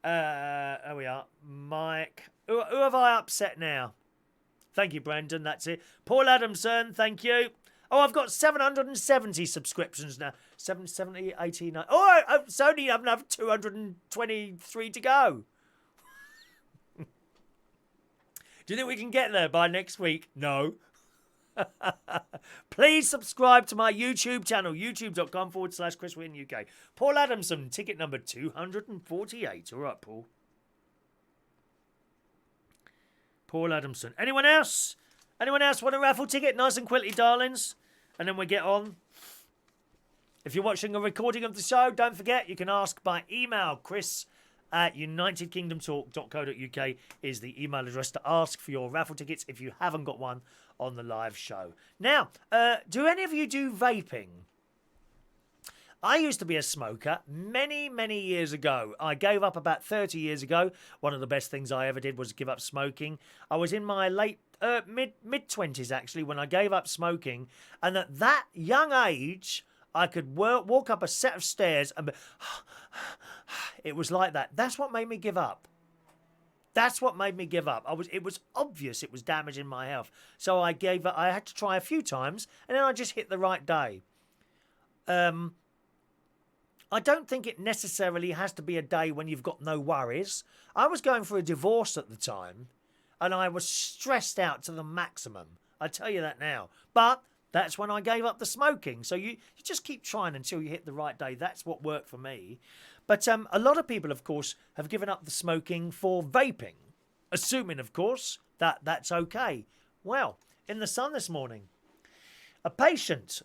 There we are. Mike. Who have I upset now? Thank you, Brendan. That's it. Paul Adamson, thank you. Oh, I've got 770 subscriptions now. 770, 89. Oh, it's only another 223 to go. Do you think we can get there by next week? No. Please subscribe to my YouTube channel, youtube.com/Chris Wheaton UK. Paul Adamson, ticket number 248. All right, Paul. Paul Adamson. Anyone else? Anyone else want a raffle ticket? Nice and quickly, darlings. And then we get on. If you're watching a recording of the show, don't forget you can ask by email. Chris@unitedkingdomtalk.co.uk is the email address to ask for your raffle tickets if you haven't got one on the live show. Now, do any of you do vaping? I used to be a smoker many, many years ago. I gave up about 30 years ago. One of the best things I ever did was give up smoking. I was in my mid-20s, actually, when I gave up smoking. And at that young age, I could walk up a set of stairs and... It was like that. That's what made me give up. That's what made me give up. It was obvious it was damaging my health. So I gave up. I had to try a few times, and then I just hit the right day. I don't think it necessarily has to be a day when you've got no worries. I was going for a divorce at the time, and I was stressed out to the maximum. I tell you that now. But that's when I gave up the smoking. So you just keep trying until you hit the right day. That's what worked for me. But a lot of people, of course, have given up the smoking for vaping, assuming, of course, that that's okay. Well, in the Sun this morning, a patient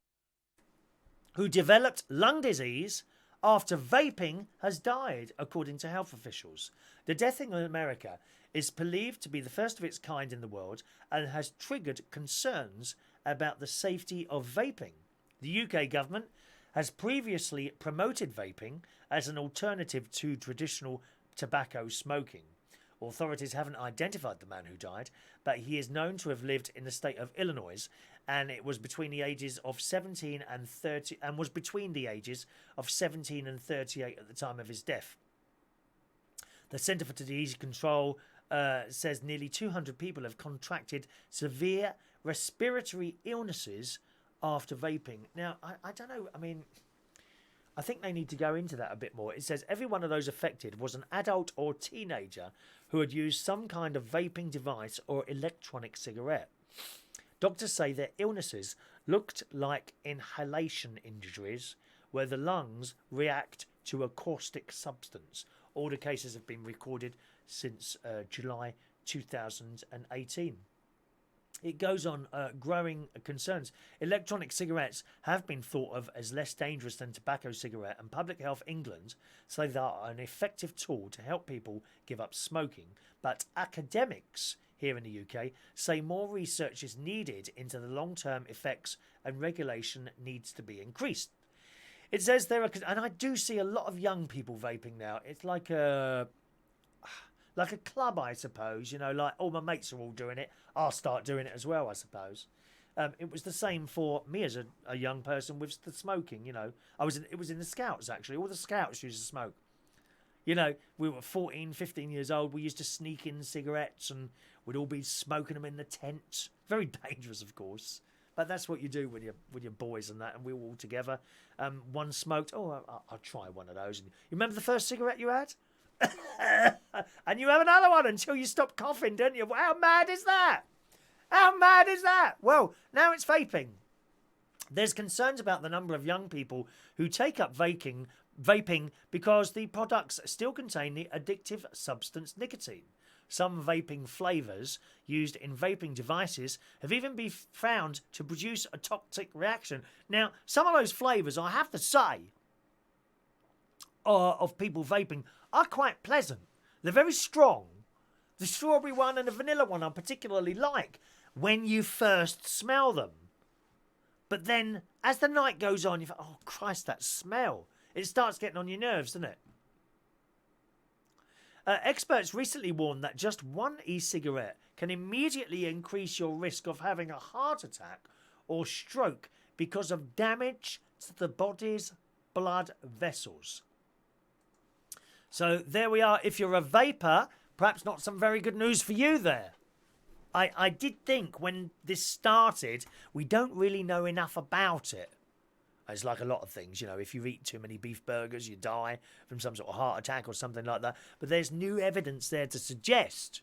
who developed lung disease after vaping has died, according to health officials. The death in America is believed to be the first of its kind in the world and has triggered concerns about the safety of vaping. The UK government has previously promoted vaping as an alternative to traditional tobacco smoking. Authorities haven't identified the man who died, but he is known to have lived in the state of Illinois, and it was between the ages of 17 and 30, and was between the ages of 17 and 38 at the time of his death. The Centre for Disease Control says nearly 200 people have contracted severe respiratory illnesses after vaping. Now, I don't know. I mean, I think they need to go into that a bit more. It says every one of those affected was an adult or teenager who had used some kind of vaping device or electronic cigarette. Doctors say their illnesses looked like inhalation injuries where the lungs react to a caustic substance. All the cases have been recorded since July 2018. It goes on, growing concerns. Electronic cigarettes have been thought of as less dangerous than tobacco cigarette, and Public Health England say they are an effective tool to help people give up smoking. But academics here in the UK say more research is needed into the long-term effects and regulation needs to be increased. It says there are, and I do see a lot of young people vaping now. It's like a club, I suppose, you know, like all my mates are all doing it. I'll start doing it as well, I suppose. It was the same for me as a young person with the smoking, you know. It was in the Scouts, actually. All the Scouts used to smoke. You know, we were 14, 15 years old. We used to sneak in cigarettes and we'd all be smoking them in the tent. Very dangerous, of course. But that's what you do with your boys and that, and we were all together. One smoked. Oh, I'll try one of those. And you remember the first cigarette you had? And you have another one until you stop coughing, don't you? How mad is that? How mad is that? Well, now it's vaping. There's concerns about the number of young people who take up vaping because the products still contain the addictive substance nicotine. Some vaping flavours used in vaping devices have even been found to produce a toxic reaction. Now, some of those flavours, I have to say, of people vaping are quite pleasant. They're very strong. The strawberry one and the vanilla one I particularly like when you first smell them. But then, as the night goes on, you think, oh, Christ, that smell. It starts getting on your nerves, doesn't it? Experts recently warned that just one e-cigarette can immediately increase your risk of having a heart attack or stroke because of damage to the body's blood vessels. So there we are. If you're a vapor, perhaps not some very good news for you there. I did think when this started, we don't really know enough about it. It's like a lot of things, you know, if you eat too many beef burgers, you die from some sort of heart attack or something like that. But there's new evidence there to suggest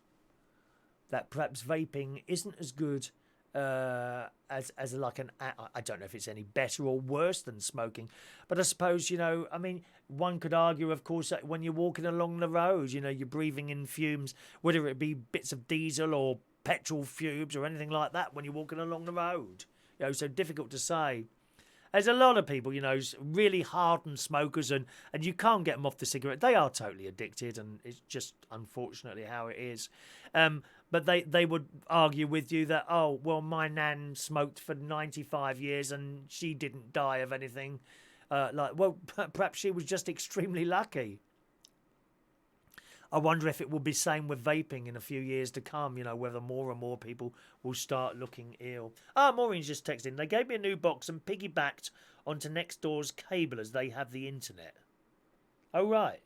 that perhaps vaping isn't as good as like an... I don't know if it's any better or worse than smoking. But I suppose, you know, I mean, one could argue, of course, that when you're walking along the road, you know, you're breathing in fumes, whether it be bits of diesel or petrol fumes or anything like that when you're walking along the road. You know, so difficult to say. There's a lot of people, you know, really hardened smokers, and you can't get them off the cigarette. They are totally addicted, and it's just unfortunately how it is. But they would argue with you that, oh, well, my nan smoked for 95 years and she didn't die of anything. Well, perhaps she was just extremely lucky. I wonder if it will be the same with vaping in a few years to come, you know, whether more and more people will start looking ill. Maureen's just texting. They gave me a new box and piggybacked onto next door's cable as they have the internet. Oh, right.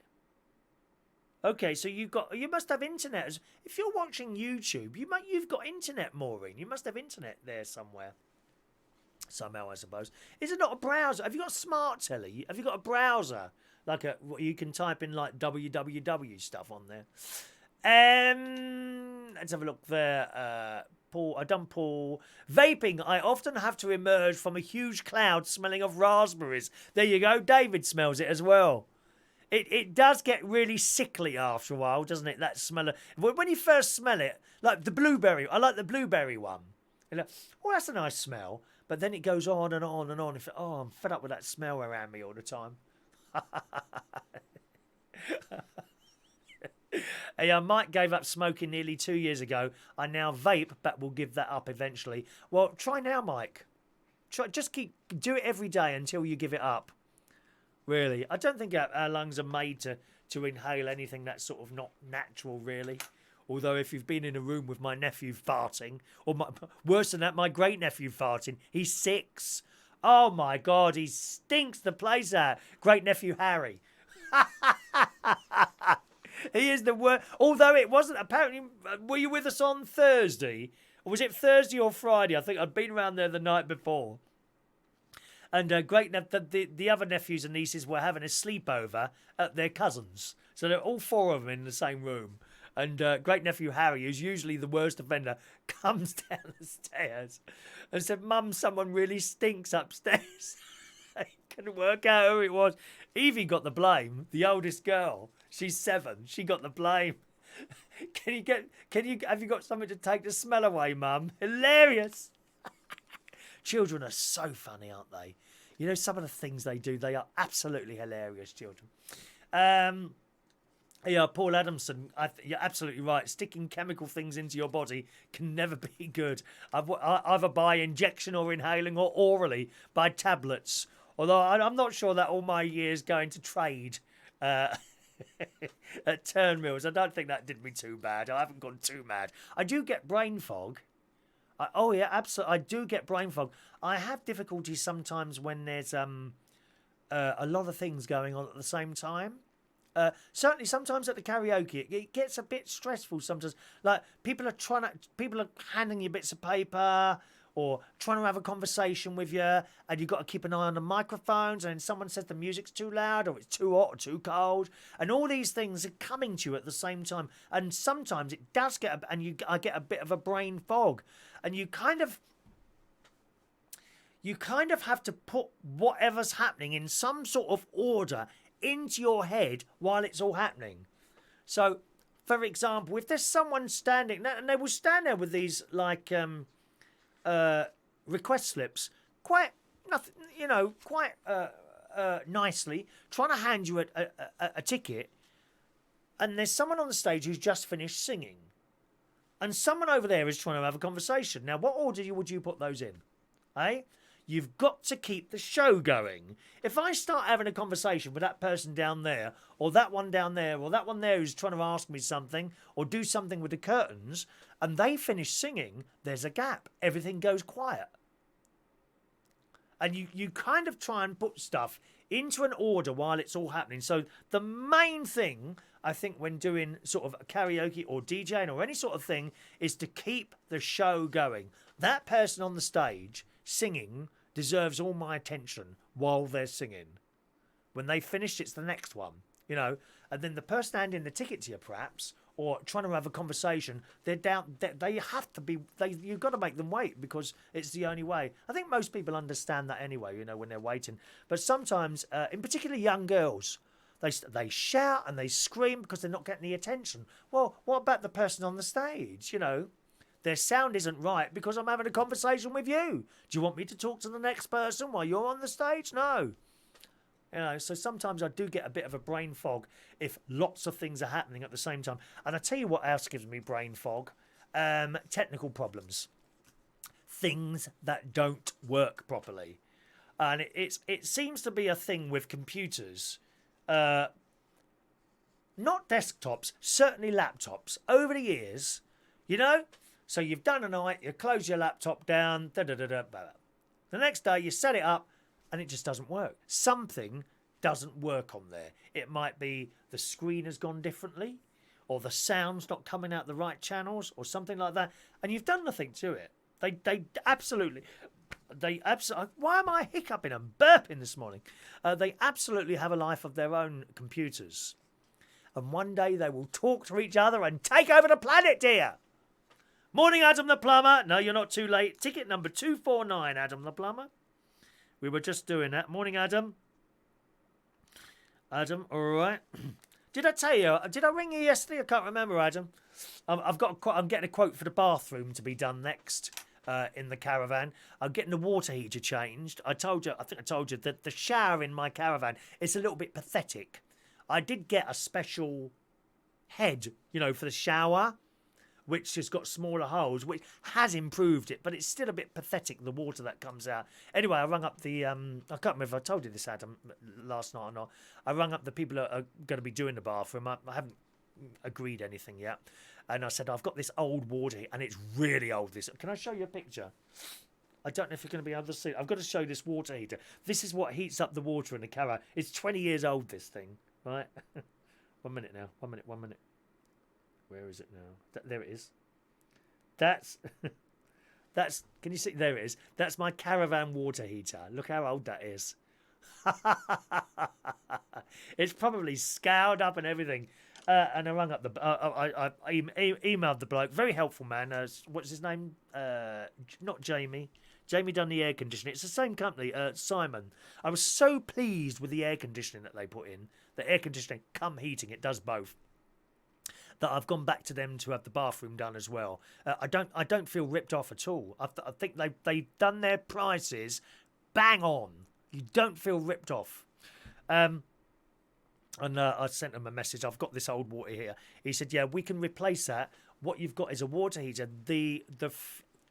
Okay, so you must have internet. If you're watching YouTube, you've got internet, Maureen. You must have internet there somewhere. Somehow, I suppose. Is it not a browser? Have you got a smart telly? Have you got a browser? Like you can type in like www stuff on there. Let's have a look there. Paul. Vaping. I often have to emerge from a huge cloud smelling of raspberries. There you go. David smells it as well. It does get really sickly after a while, doesn't it? That smell. When you first smell it, like the blueberry. I like the blueberry one. You're like, oh, that's a nice smell. But then it goes on and on and on. Oh, I'm fed up with that smell around me all the time. Hey, Mike gave up smoking nearly 2 years ago. I now vape, but will give that up eventually. Well, try now, Mike. Do it every day until you give it up. Really, I don't think our lungs are made to inhale anything that's sort of not natural, really. Although if you've been in a room with my nephew farting, or worse than that, my great nephew farting, he's 6. Oh my God, he stinks the place out. Great nephew Harry. He is the worst. Although it wasn't, apparently, were you with us on Thursday? Or was it Thursday or Friday? I think I'd been around there the night before. And the other nephews and nieces were having a sleepover at their cousins. So they're all 4 of them in the same room. And great nephew Harry, who's usually the worst offender, comes down the stairs and said, Mum, someone really stinks upstairs. I couldn't work out who it was. Evie got the blame, the oldest girl. She's 7. She got the blame. Have you got something to take the smell away, Mum? Hilarious. Children are so funny, aren't they? You know, some of the things they do, they are absolutely hilarious, children. Yeah, Paul Adamson, you're absolutely right. Sticking chemical things into your body can never be good. Either by injection or inhaling or orally by tablets. Although I'm not sure that all my years going to trade at Turnmills, I don't think that did me too bad. I haven't gone too mad. I do get brain fog. Oh, yeah, absolutely. I do get brain fog. I have difficulties sometimes when there's a lot of things going on at the same time. Certainly, sometimes at the karaoke, it gets a bit stressful. Sometimes, like people are handing you bits of paper, or trying to have a conversation with you, and you've got to keep an eye on the microphones, and someone says the music's too loud, or it's too hot, or too cold, and all these things are coming to you at the same time. And sometimes it does get, I get a bit of a brain fog, and you kind of have to put whatever's happening in some sort of order into your head while it's all happening. So, for example, if there's someone standing, and they will stand there with these like request slips, quite nicely, trying to hand you a ticket, and there's someone on the stage who's just finished singing, and someone over there is trying to have a conversation. Now, what order would you put those in? Eh? You've got to keep the show going. If I start having a conversation with that person down there, or that one down there, or that one there who's trying to ask me something, or do something with the curtains, and they finish singing, there's a gap. Everything goes quiet. And you kind of try and put stuff into an order while it's all happening. So the main thing, I think, when doing sort of karaoke or DJing or any sort of thing, is to keep the show going. That person on the stage singing deserves all my attention while they're singing. When they finish, it's the next one, you know. And then the person handing the ticket to you, perhaps, or trying to have a conversation, they're down. They have to be. You've got to make them wait because it's the only way. I think most people understand that anyway, you know, when they're waiting. But sometimes, in particular, young girls, they shout and they scream because they're not getting the attention. Well, what about the person on the stage? You know. Their sound isn't right because I'm having a conversation with you. Do you want me to talk to the next person while you're on the stage? No. You know, so sometimes I do get a bit of a brain fog if lots of things are happening at the same time. And I tell you what else gives me brain fog. Technical problems. Things that don't work properly. And it seems to be a thing with computers. Not desktops, certainly laptops. Over the years, you know... So you've done a night, you close your laptop down, The next day you set it up and it just doesn't work. Something doesn't work on there. It might be the screen has gone differently, or the sound's not coming out the right channels, or something like that. And you've done nothing to it. They absolutely... Why am I hiccuping and burping this morning? They absolutely have a life of their own, computers. And one day they will talk to each other and take over the planet, dear. Morning, Adam the Plumber. No, you're not too late. Ticket number 249, Adam the Plumber. We were just doing that. Morning, Adam. Adam, all right. Did I tell you? Did I ring you yesterday? I can't remember, Adam. I'm getting a quote for the bathroom to be done next in the caravan. I'm getting the water heater changed. I think I told you that the shower in my caravan is a little bit pathetic. I did get a special head, you know, for the shower, which has got smaller holes, which has improved it, but it's still a bit pathetic, the water that comes out. Anyway, I rung up the... I can't remember if I told you this, Adam, last night or not. I rung up the people that are going to be doing the bathroom. I haven't agreed anything yet. And I said, I've got this old water heater, and it's really old. Can I show you a picture? I don't know if you're going to be able to see it. I've got to show this water heater. This is what heats up the water in the caravan. It's 20 years old, this thing, right? 1 minute now. 1 minute. Where is it now? There it is. That's... Can you see? There it is. That's my caravan water heater. Look how old that is. It's probably scoured up and everything. And I rung up I emailed the bloke. Very helpful man. What's his name? Not Jamie. Jamie done the air conditioning. It's the same company, Simon. I was so pleased with the air conditioning that they put in. The air conditioning, come heating, it does both. That I've gone back to them to have the bathroom done as well. I don't feel ripped off at all. I think they've done their prices bang on. You don't feel ripped off. And I sent him a message. I've got this old water heater. He said, yeah, we can replace that. What you've got is a water heater.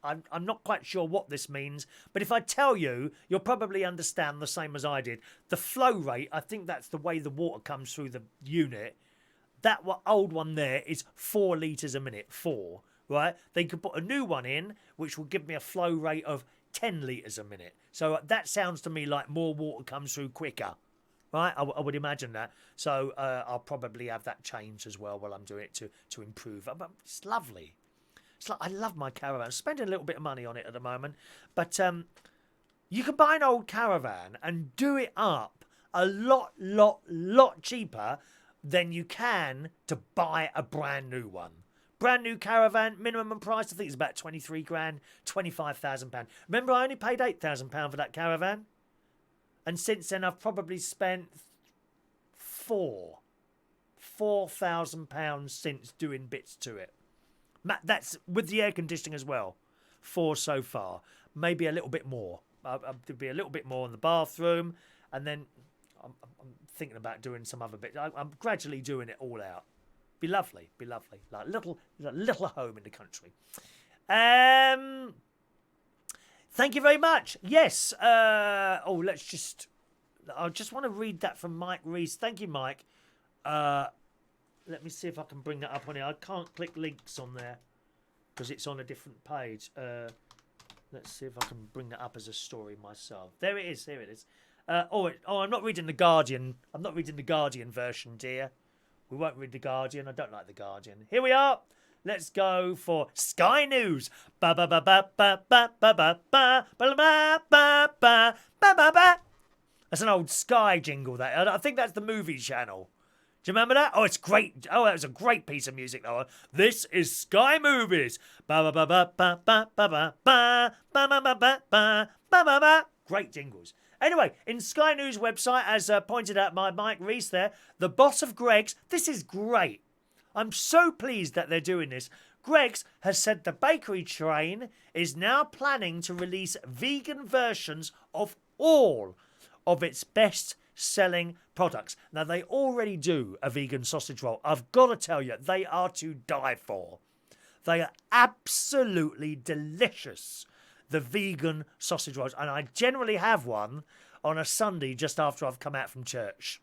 I'm not quite sure what this means, but if I tell you, you'll probably understand the same as I did. The flow rate, I think that's the way the water comes through the unit. That old one there is 4 litres a minute. 4, right? They could put a new one in, which will give me a flow rate of 10 litres a minute. So that sounds to me like more water comes through quicker, right? I would imagine that. So I'll probably have that changed as well while I'm doing it to improve. But it's lovely. It's like, I love my caravan. I'm spending a little bit of money on it at the moment. But you can buy an old caravan and do it up a lot cheaper than you can to buy a brand new one. Brand new caravan, minimum price, I think it's about 23 grand, £25,000. Remember, I only paid £8,000 for that caravan? And since then, I've probably spent £4,000 since doing bits to it. That's with the air conditioning as well. 4 so far. Maybe a little bit more. There'll be a little bit more in the bathroom. And then I'm thinking about doing some other bits. I'm gradually doing it all out. Be lovely. Like a little home in the country. Thank you very much. Yes. I just want to read that from Mike Reese. Thank you, Mike. Let me see if I can bring that up on here. I can't click links on there because it's on a different page. Let's see if I can bring that up as a story myself. There it is. Here it is. I'm not reading the Guardian. I'm not reading the Guardian version, dear. We won't read the Guardian. I don't like the Guardian. Here we are. Let's go for Sky News. Ba ba ba ba ba ba ba ba ba ba ba ba ba ba ba. That's an old Sky jingle. That I think that's the movie channel. Do you remember that? Oh, it's great. Oh, that was a great piece of music, though. This is Sky Movies. Ba ba ba ba ba ba ba ba ba ba ba ba ba ba ba ba. Great jingles. Anyway, in Sky News website, as pointed out by Mike Reese there, the boss of Greggs, this is great. I'm so pleased that they're doing this. Greggs has said the bakery chain is now planning to release vegan versions of all of its best-selling products. Now, they already do a vegan sausage roll. I've got to tell you, they are to die for. They are absolutely delicious. The vegan sausage rolls, and I generally have one on a Sunday just after I've come out from church.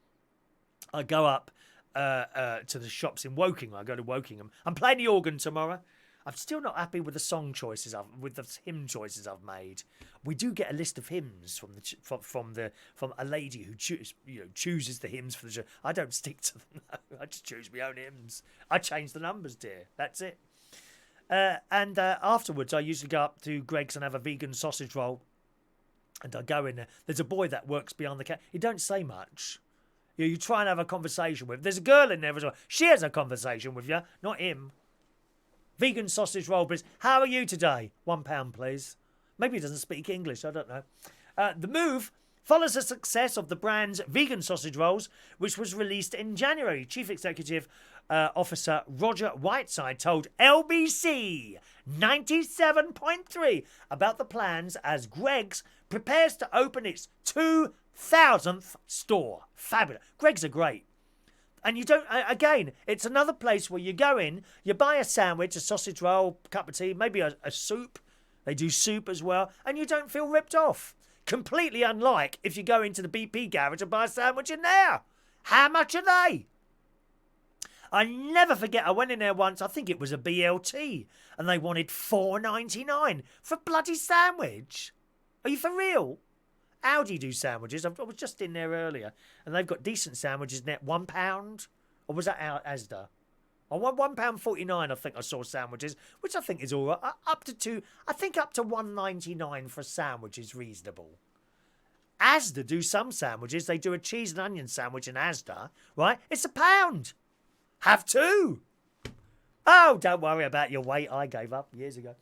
I go up to the shops in Woking. I go to Wokingham. I'm playing the organ tomorrow. I'm still not happy with the song choices with the hymn choices I've made. We do get a list of hymns from a lady who chooses the hymns for the church. I don't stick to them. No, I just choose my own hymns. I change the numbers, dear. That's it. And afterwards, I usually go up to Greggs and have a vegan sausage roll. And I go in there. There's a boy that works behind the counter. He don't say much. You try and have a conversation with him. There's a girl in there as well. She has a conversation with you, not him. Vegan sausage roll, please. How are you today? £1, please. Maybe he doesn't speak English. I don't know. The move follows the success of the brand's vegan sausage rolls, which was released in January. Chief Executive Officer Roger Whiteside told LBC 97.3 about the plans as Greggs prepares to open its 2,000th store. Fabulous. Greggs are great. And you don't, again, it's another place where you go in, you buy a sandwich, a sausage roll, a cup of tea, maybe a soup. They do soup as well. And you don't feel ripped off. Completely unlike if you go into the BP garage and buy a sandwich in there. How much are they? I never forget, I went in there once, I think it was a BLT, and they wanted $4.99 for a bloody sandwich. Are you for real? Aldi do sandwiches. I was just in there earlier, and they've got decent sandwiches net £1. Or was that Asda? I want £1.49. I think I saw sandwiches, which I think is all right. Up to £1.99 for a sandwich is reasonable. Asda do some sandwiches. They do a cheese and onion sandwich in Asda, right? It's £1. Have two. Oh, don't worry about your weight. I gave up years ago.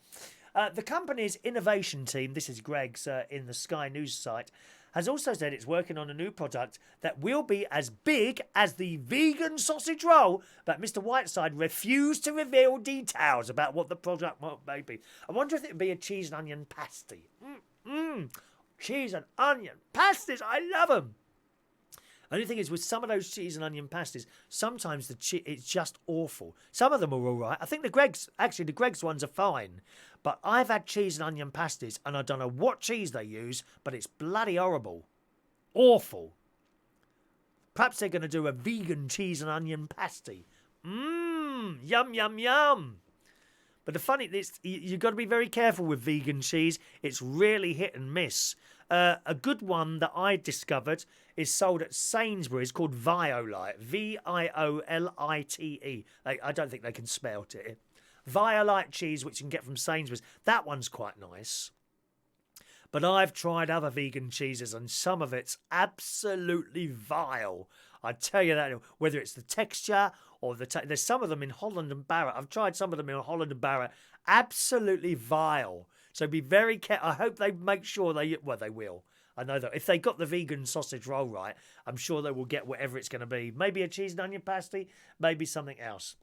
The company's innovation team, this is Greggs in the Sky News site, has also said it's working on a new product that will be as big as the vegan sausage roll, but Mr. Whiteside refused to reveal details about what the product may be. I wonder if it would be a cheese and onion pasty. Cheese and onion pasties, I love them. Only thing is, with some of those cheese and onion pasties, sometimes it's just awful. Some of them are all right. I think the Greggs ones are fine. But I've had cheese and onion pasties, and I don't know what cheese they use, but it's bloody horrible. Awful. Perhaps they're going to do a vegan cheese and onion pasty. Yum, yum, yum. But the funny is, you've got to be very careful with vegan cheese. It's really hit and miss. A good one that I discovered is sold at Sainsbury's called Violite. Violite. I don't think they can spell it. Violite cheese, which you can get from Sainsbury's. That one's quite nice. But I've tried other vegan cheeses, and some of it's absolutely vile. I tell you that, whether it's the texture or there's some of them in Holland and Barrett. I've tried some of them in Holland and Barrett. Absolutely vile. So be very careful. I hope they make sure they will. I know that if they got the vegan sausage roll right, I'm sure they will get whatever it's going to be. Maybe a cheese and onion pasty, maybe something else.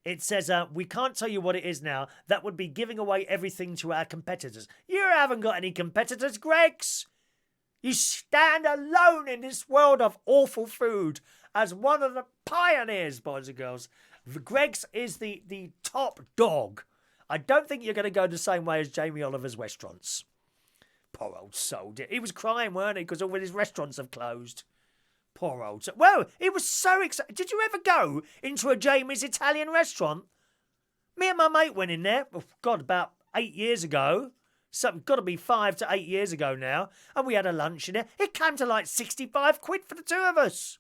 It says, we can't tell you what it is now. That would be giving away everything to our competitors. You haven't got any competitors, Greggs. You stand alone in this world of awful food as one of the pioneers, boys and girls. Greggs is the top dog. I don't think you're going to go the same way as Jamie Oliver's restaurants. Poor old soul. He was crying, weren't he? Because all his restaurants have closed. Poor old soul. Well, he was so excited. Did you ever go into a Jamie's Italian restaurant? Me and my mate went in there, oh God, about 8 years ago. Something got to be 5 to 8 years ago now. And we had a lunch in there. It came to like 65 quid for the two of us.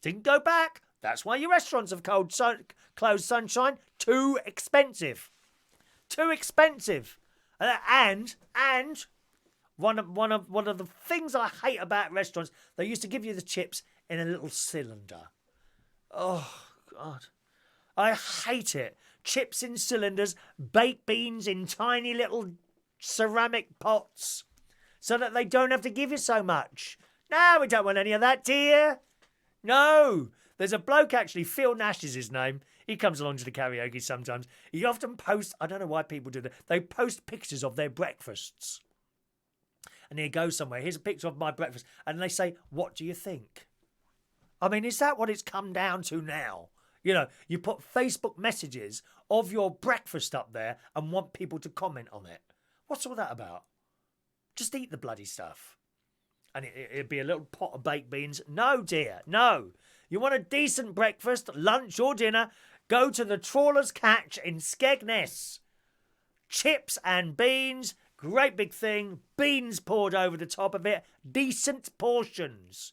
Didn't go back. That's why your restaurants have closed, sunshine. Too expensive. Too expensive. And one of the things I hate about restaurants, they used to give you the chips in a little cylinder. Oh, God. I hate it. Chips in cylinders, baked beans in tiny little ceramic pots so that they don't have to give you so much. No, we don't want any of that, dear. No. There's a bloke, actually, Phil Nash is his name. He comes along to the karaoke sometimes. He often posts, I don't know why people do that, they post pictures of their breakfasts. And he goes somewhere, here's a picture of my breakfast. And they say, what do you think? I mean, is that what it's come down to now? You know, you put Facebook messages of your breakfast up there and want people to comment on it. What's all that about? Just eat the bloody stuff. And it'd be a little pot of baked beans. No, dear, no. You want a decent breakfast, lunch or dinner, go to the Trawler's Catch in Skegness. Chips and beans, great big thing, beans poured over the top of it, decent portions.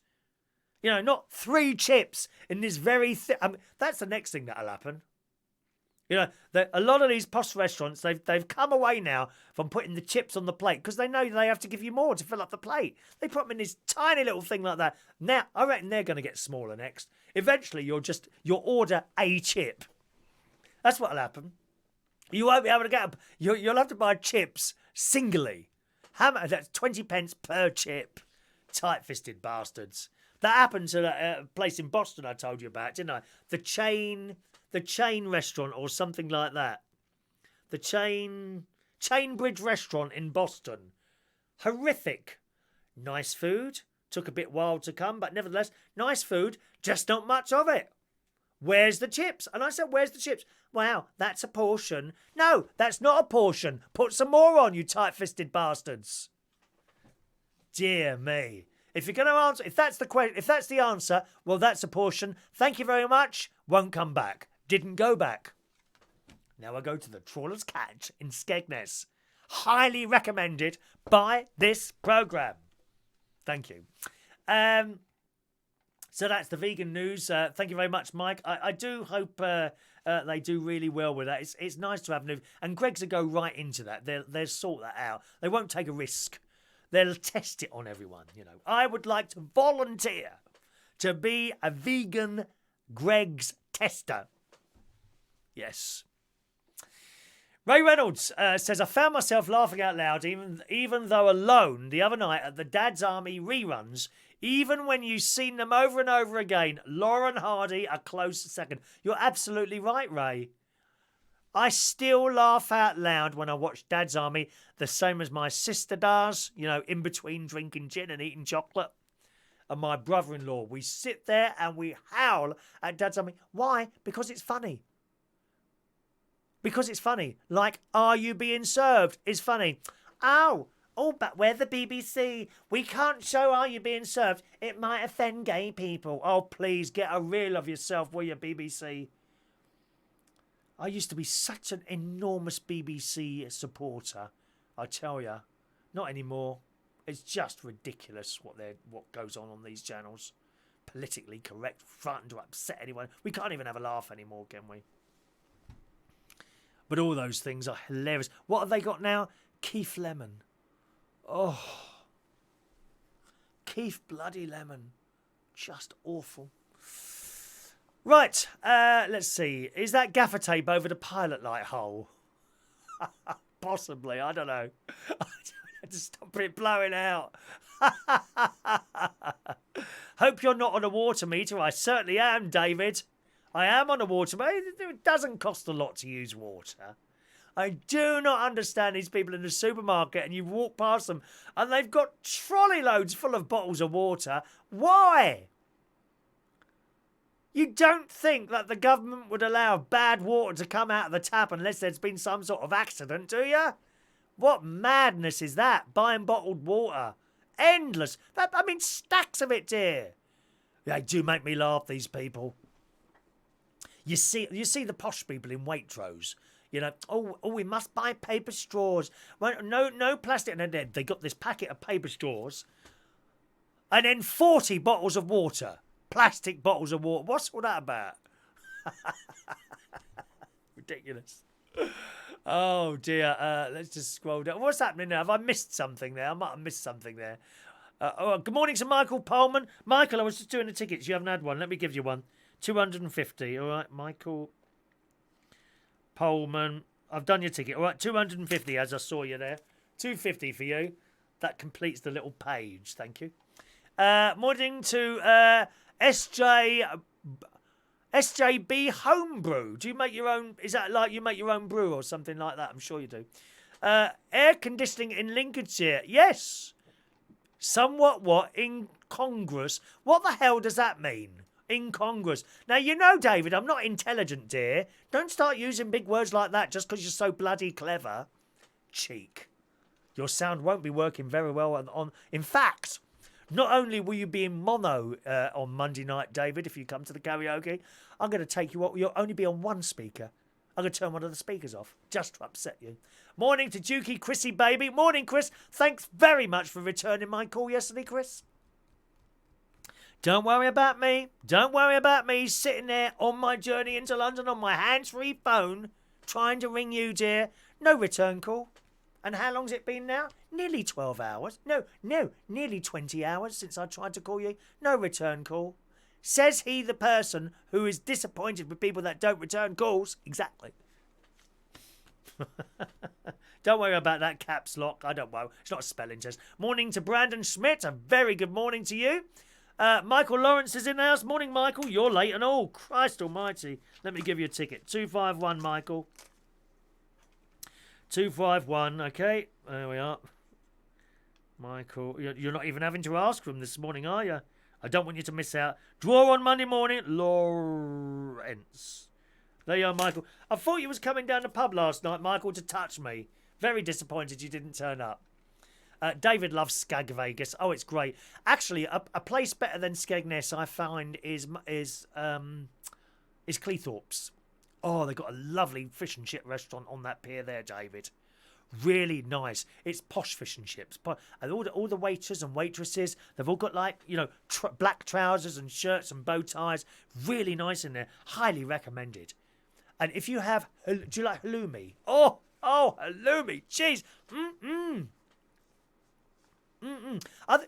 You know, not 3 chips in this very I mean, that's the next thing that'll happen. You know, a lot of these posh restaurants, they've come away now from putting the chips on the plate because they know they have to give you more to fill up the plate. They put them in this tiny little thing like that. Now, I reckon they're going to get smaller next. Eventually, you'll order a chip. That's what'll happen. You won't be able to get them. You'll have to buy chips singly. How much? That's 20 pence per chip. Tight-fisted bastards. That happened to that place in Boston I told you about, didn't I? The chain restaurant or something like that. The Chainbridge restaurant in Boston. Horrific. Nice food. Took a bit while to come, but nevertheless, nice food, just not much of it. Where's the chips? And I said, where's the chips? Wow, that's a portion. No, that's not a portion. Put some more on, you tight-fisted bastards. Dear me. If you're going to answer, if that's the question, if that's the answer, well, that's a portion. Thank you very much. Won't come back. Didn't go back. Now I go to the Trawler's Catch in Skegness. Highly recommended by this programme. Thank you. So that's the vegan news. Thank you very much, Mike. I do hope they do really well with that. It's nice to have news. And Greggs will go right into that. They'll sort that out. They won't take a risk. They'll test it on everyone, you know. I would like to volunteer to be a vegan Greggs tester. Yes. Ray Reynolds says, I found myself laughing out loud even though alone the other night at the Dad's Army reruns, even when you've seen them over and over again. Lauren Hardy, a close second. You're absolutely right, Ray. I still laugh out loud when I watch Dad's Army, the same as my sister does, you know, in between drinking gin and eating chocolate. And my brother-in-law, we sit there and we howl at Dad's Army. Why? Because it's funny. Because it's funny. Like, Are You Being Served is funny. Oh, but we're the BBC. We can't show Are You Being Served. It might offend gay people. Oh, please, get a reel of yourself, will you, BBC? I used to be such an enormous BBC supporter, I tell you. Not anymore. It's just ridiculous what goes on these channels. Politically correct, frightened to upset anyone. We can't even have a laugh anymore, can we? But all those things are hilarious. What have they got now? Keith Lemon. Oh. Keith bloody Lemon. Just awful. Right, let's see. Is that gaffer tape over the pilot light hole? Possibly, I don't know. I had to stop it blowing out. Hope you're not on a water meter. I certainly am, David. I am on a water meter. It doesn't cost a lot to use water. I do not understand these people in the supermarket and you walk past them and they've got trolley loads full of bottles of water. Why? You don't think that the government would allow bad water to come out of the tap unless there's been some sort of accident, do you? What madness is that? Buying bottled water. Endless. I mean, stacks of it, dear. They do make me laugh, these people. You see the posh people in Waitrose. You know, we must buy paper straws. Well, no plastic. And then they got this packet of paper straws. And then 40 bottles of water. Plastic bottles of water. What's all that about? Ridiculous. Oh, dear. Let's just scroll down. What's happening now? Have I missed something there? I might have missed something there. Good morning to Michael Pullman. Michael, I was just doing the tickets. You haven't had one. Let me give you one. 250. All right, Michael Pullman. I've done your ticket. All right, 250 as I saw you there. 250 for you. That completes the little page. Thank you. Morning to SJB Homebrew. Do you make your own? Is that like you make your own brew or something like that? I'm sure you do. Air conditioning in Lincolnshire. Yes. Somewhat what? Incongruous. What the hell does that mean? Incongruous. Now, you know, David, I'm not intelligent, dear. Don't start using big words like that just because you're so bloody clever. Cheek. Your sound won't be working very well on... In fact, not only will you be in mono on Monday night, David, if you come to the karaoke, I'm going to take you up. You'll only be on one speaker. I'm going to turn one of the speakers off just to upset you. Morning to Dukey, Chrissy, baby. Morning, Chris. Thanks very much for returning my call yesterday, Chris. Don't worry about me. Don't worry about me sitting there on my journey into London on my hands-free phone trying to ring you, dear. No return call. And how long's it been now? Nearly 12 hours. No, nearly 20 hours since I tried to call you. No return call. Says he, the person who is disappointed with people that don't return calls. Exactly. Don't worry about that caps lock. I don't know. It's not a spelling test. Morning to Brandon Schmidt. A very good morning to you. Michael Lawrence is in the house. Morning, Michael. You're late and all. Christ almighty. Let me give you a ticket. 251, Michael. 251. Okay. There we are. Michael. You're not even having to ask for him this morning, are you? I don't want you to miss out. Draw on Monday morning. Lawrence. There you are, Michael. I thought you was coming down the pub last night, Michael, to touch me. Very disappointed you didn't turn up. David loves Skag Vegas. Oh, it's great. Actually, a place better than Skegness, I find, is Cleethorpes. Oh, they've got a lovely fish and chip restaurant on that pier there, David. Really nice. It's posh fish and chips. And all the waiters and waitresses, they've all got black trousers and shirts and bow ties. Really nice in there. Highly recommended. And if you have, do you like halloumi? Oh, halloumi. Jeez.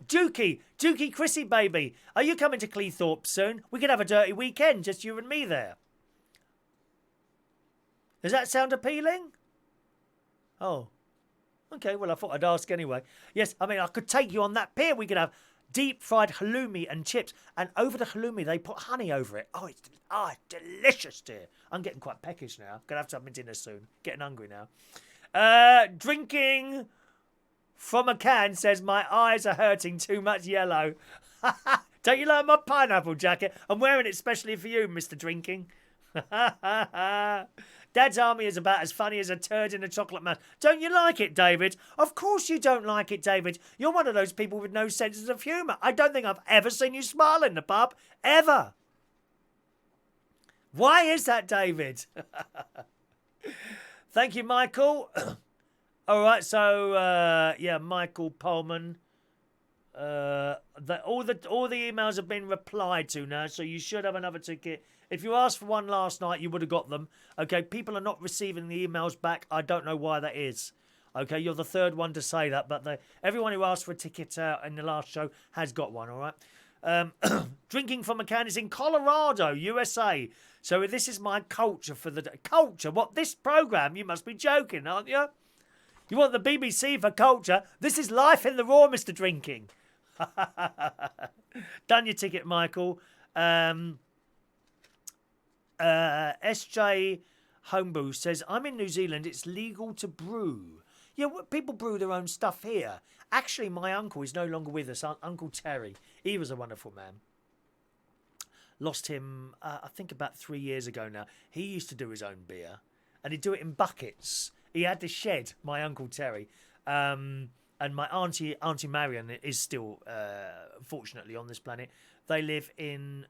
Dukey, Chrissy, baby. Are you coming to Cleethorpes soon? We could have a dirty weekend, just you and me there. Does that sound appealing? Oh. Okay, well, I thought I'd ask anyway. Yes, I mean, I could take you on that pier. We could have deep fried halloumi and chips. And over the halloumi, they put honey over it. Oh, it's delicious, dear. I'm getting quite peckish now. Gonna have to have my dinner soon. Getting hungry now. Drinking from a can says, my eyes are hurting, too much yellow. Don't you like my pineapple jacket? I'm wearing it specially for you, Mr. Drinking. Dad's Army is about as funny as a turd in a chocolate mouth. Don't you like it, David? Of course you don't like it, David. You're one of those people with no sense of humour. I don't think I've ever seen you smile in the pub. Ever. Why is that, David? Thank you, Michael. All right, so, Michael Pullman. All the emails have been replied to now, so you should have another ticket If you asked for one last night, you would have got them. Okay, people are not receiving the emails back. I don't know why that is. Okay, you're the third one to say that, but everyone who asked for a ticket in the last show has got one, all right? Drinking from a can is in Colorado, USA. So this is my culture for the day. Culture? What, this programme? You must be joking, aren't you? You want the BBC for culture? This is life in the raw, Mr. Drinking. Done your ticket, Michael. SJ Homebrew says, I'm in New Zealand. It's legal to brew. Yeah, people brew their own stuff here. Actually, my uncle is no longer with us. Uncle Terry. He was a wonderful man. Lost him, I think, about 3 years ago now. He used to do his own beer. And he'd do it in buckets. He had the shed, my Uncle Terry. And my Auntie Marion is still, fortunately, on this planet. They live in...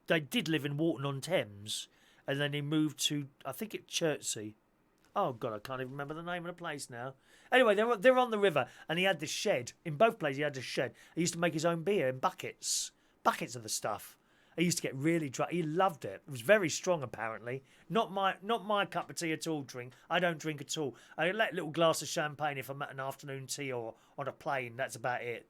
They did live in Walton-on-Thames. And then he moved to, I think it's Chertsey. Oh, God, I can't even remember the name of the place now. Anyway, they're on the river. And he had this shed. In both places, he had this shed. He used to make his own beer in buckets. Buckets of the stuff. He used to get really dry. He loved it. It was very strong, apparently. Not my cup of tea at all, drink. I don't drink at all. I let a little glass of champagne if I'm at an afternoon tea or on a plane. That's about it.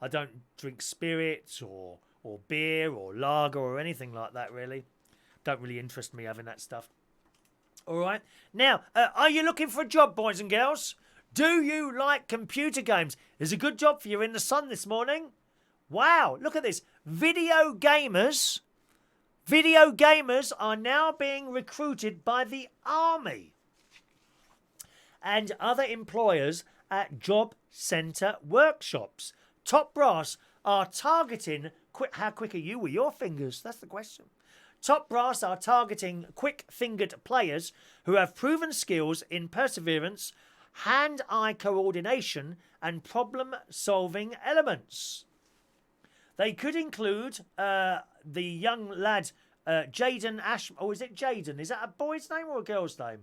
I don't drink spirits or beer or lager or anything like that, really. Don't really interest me having that stuff. All right. Now, are you looking for a job, boys and girls? Do you like computer games? There's a good job for you in the sun this morning. Wow, look at this. Video gamers are now being recruited by the army and other employers at job centre workshops. Top brass are targeting... How quick are you with your fingers? That's the question. Top brass are targeting quick-fingered players who have proven skills in perseverance, hand-eye coordination and problem-solving elements. They could include the young lad, Jaden Ashman. Oh, is it Jaden? Is that a boy's name or a girl's name?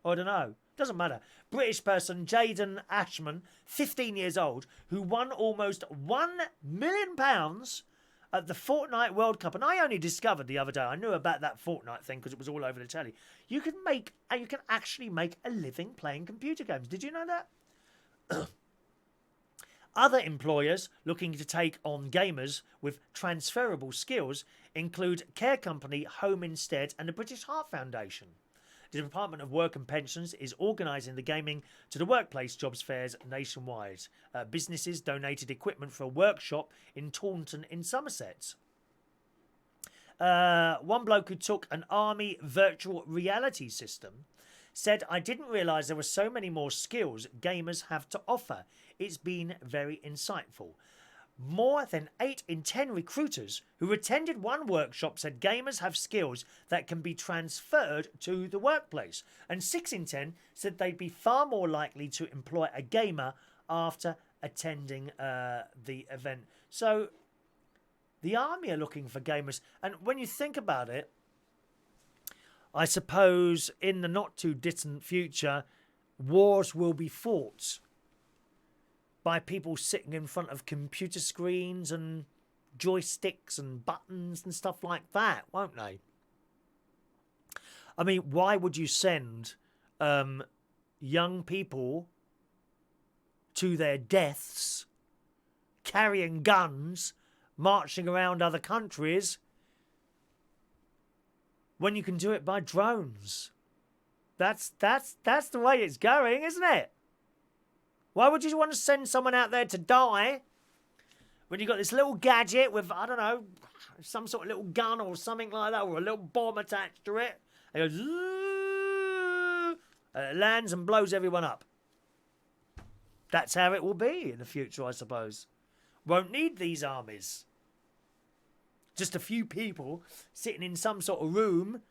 Oh, I don't know. Doesn't matter. British person, Jaden Ashman, 15 years old, who won almost £1 million at the Fortnite World Cup. And I only discovered the other day, I knew about that Fortnite thing because it was all over the telly. You can actually make a living playing computer games. Did you know that? Other employers looking to take on gamers with transferable skills include care company Home Instead and the British Heart Foundation. The Department of Work and Pensions is organising the Gaming to the Workplace jobs fairs nationwide. Businesses donated equipment for a workshop in Taunton in Somerset. One bloke who took an army virtual reality system said, I didn't realise there were so many more skills gamers have to offer. It's been very insightful. More than 8 in 10 recruiters who attended one workshop said gamers have skills that can be transferred to the workplace. And 6 in 10 said they'd be far more likely to employ a gamer after attending the event. So the army are looking for gamers. And when you think about it, I suppose in the not too distant future, wars will be fought by people sitting in front of computer screens and joysticks and buttons and stuff like that, won't they? I mean, why would you send young people to their deaths, carrying guns, marching around other countries, when you can do it by drones? That's the way it's going, isn't it? Why would you want to send someone out there to die when you've got this little gadget with, I don't know, some sort of little gun or something like that, or a little bomb attached to it? It goes, and it lands and blows everyone up. That's how it will be in the future, I suppose. Won't need these armies. Just a few people sitting in some sort of room,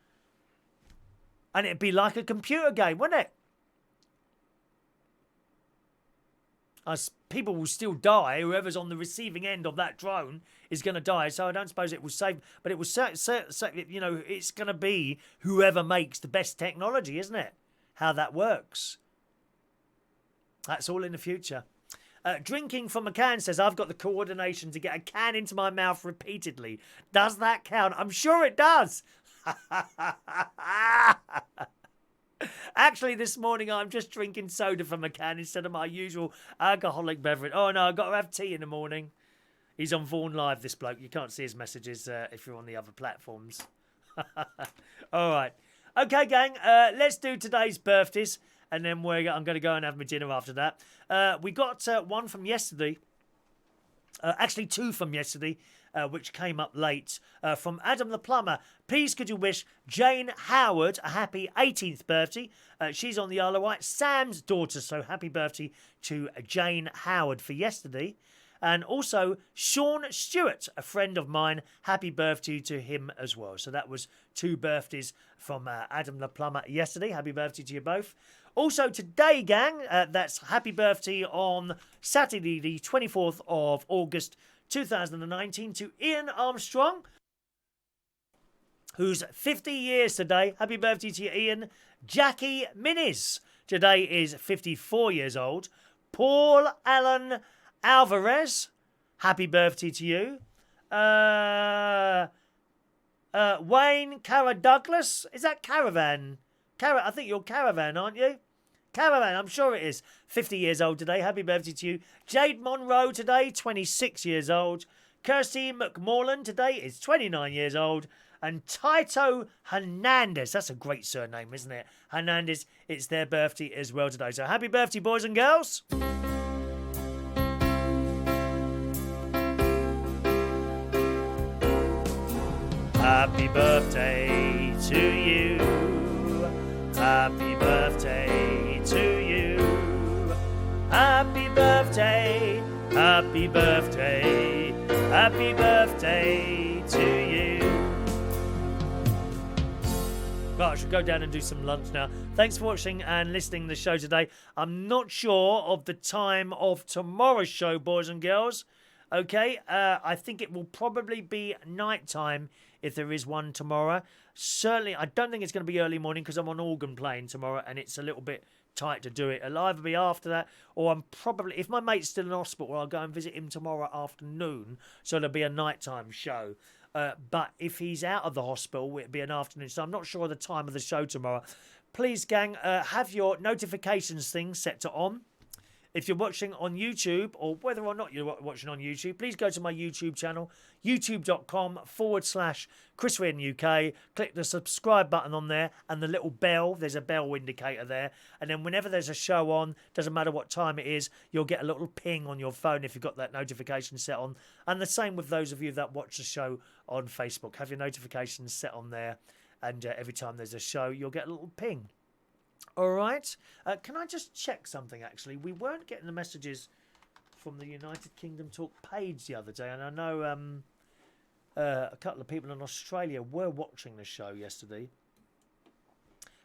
and it'd be like a computer game, wouldn't it? As people will still die. Whoever's on the receiving end of that drone is going to die. So I don't suppose it will save, but it will you know, it's going to be whoever makes the best technology, isn't it? How that works. That's all in the future. Drinking from a can says, I've got the coordination to get a can into my mouth repeatedly. Does that count? I'm sure it does. Actually, this morning I'm just drinking soda from a can instead of my usual alcoholic beverage. Oh no, I've got to have tea in the morning. He's on Vaughan Live, this bloke. You can't see his messages if you're on the other platforms. All right. Okay, gang, let's do today's birthdays, and then I'm going to go and have my dinner after that. We got one from yesterday. Actually, two from yesterday, which came up late. From Adam the Plumber. Please could you wish Jane Howard a happy 18th birthday. She's on the Isle of Wight, Sam's daughter, so happy birthday to Jane Howard for yesterday. And also Shaun Stewart, a friend of mine, happy birthday to him as well. So that was two birthdays from Adam the Plumber yesterday. Happy birthday to you both. Also today, gang, that's happy birthday on Saturday the 24th of August 2019 to Ian Armstrong, who's 50 years today. Happy birthday to you, Ian. Jackie Minnis today is 54 years old. Paul Allen Alvarez, happy birthday to you. Wain Cara Douglas, is that Caravan? I think you're Caravan, aren't you? Caravan, I'm sure it is. 50 years old today, happy birthday to you. Jade Monroe today, 26 years old. Kirsty McMorland today is 29 years old. And Tyto Hernandez, that's a great surname, isn't it? Hernandez, it's their birthday as well today. So happy birthday, boys and girls. Happy birthday to you. Happy birthday to you. Happy birthday. Happy birthday. Happy birthday to you. Right, I should go down and do some lunch now. Thanks for watching and listening to the show today. I'm not sure of the time of tomorrow's show, boys and girls. Okay, I think it will probably be night time if there is one tomorrow. Certainly, I don't think it's going to be early morning because I'm on organ playing tomorrow and it's a little bit tight to do it. It'll either be after that or I'm probably, if my mate's still in hospital, I'll go and visit him tomorrow afternoon. So there'll be a nighttime show. But if he's out of the hospital, it'll be an afternoon. So I'm not sure of the time of the show tomorrow. Please, gang, have your notifications thing set to on. If you're watching on YouTube, or whether or not you're watching on YouTube, please go to my YouTube channel, youtube.com/Chris Wren UK. Click the subscribe button on there and the little bell. There's a bell indicator there. And then whenever there's a show on, doesn't matter what time it is, you'll get a little ping on your phone if you've got that notification set on. And the same with those of you that watch the show on Facebook. Have your notifications set on there. And every time there's a show, you'll get a little ping. All right. Can I just check something, actually? We weren't getting the messages from the United Kingdom Talk page the other day, and I know a couple of people in Australia were watching the show yesterday,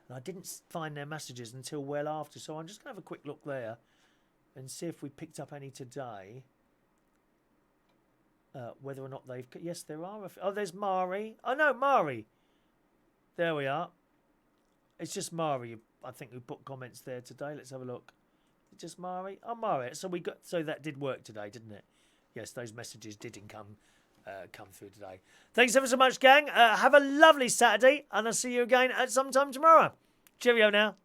and I didn't find their messages until well after, so I'm just going to have a quick look there and see if we picked up any today. Whether or not they've... Yes, there are. Oh, there's Mari. Oh, no, Mari. There we are. It's just Mari, I think, who put comments there today. Let's have a look. Just Mari? Oh, Mari. So that did work today, didn't it? Yes, those messages did come through today. Thanks ever so much, gang. Have a lovely Saturday, and I'll see you again at some time tomorrow. Cheerio now.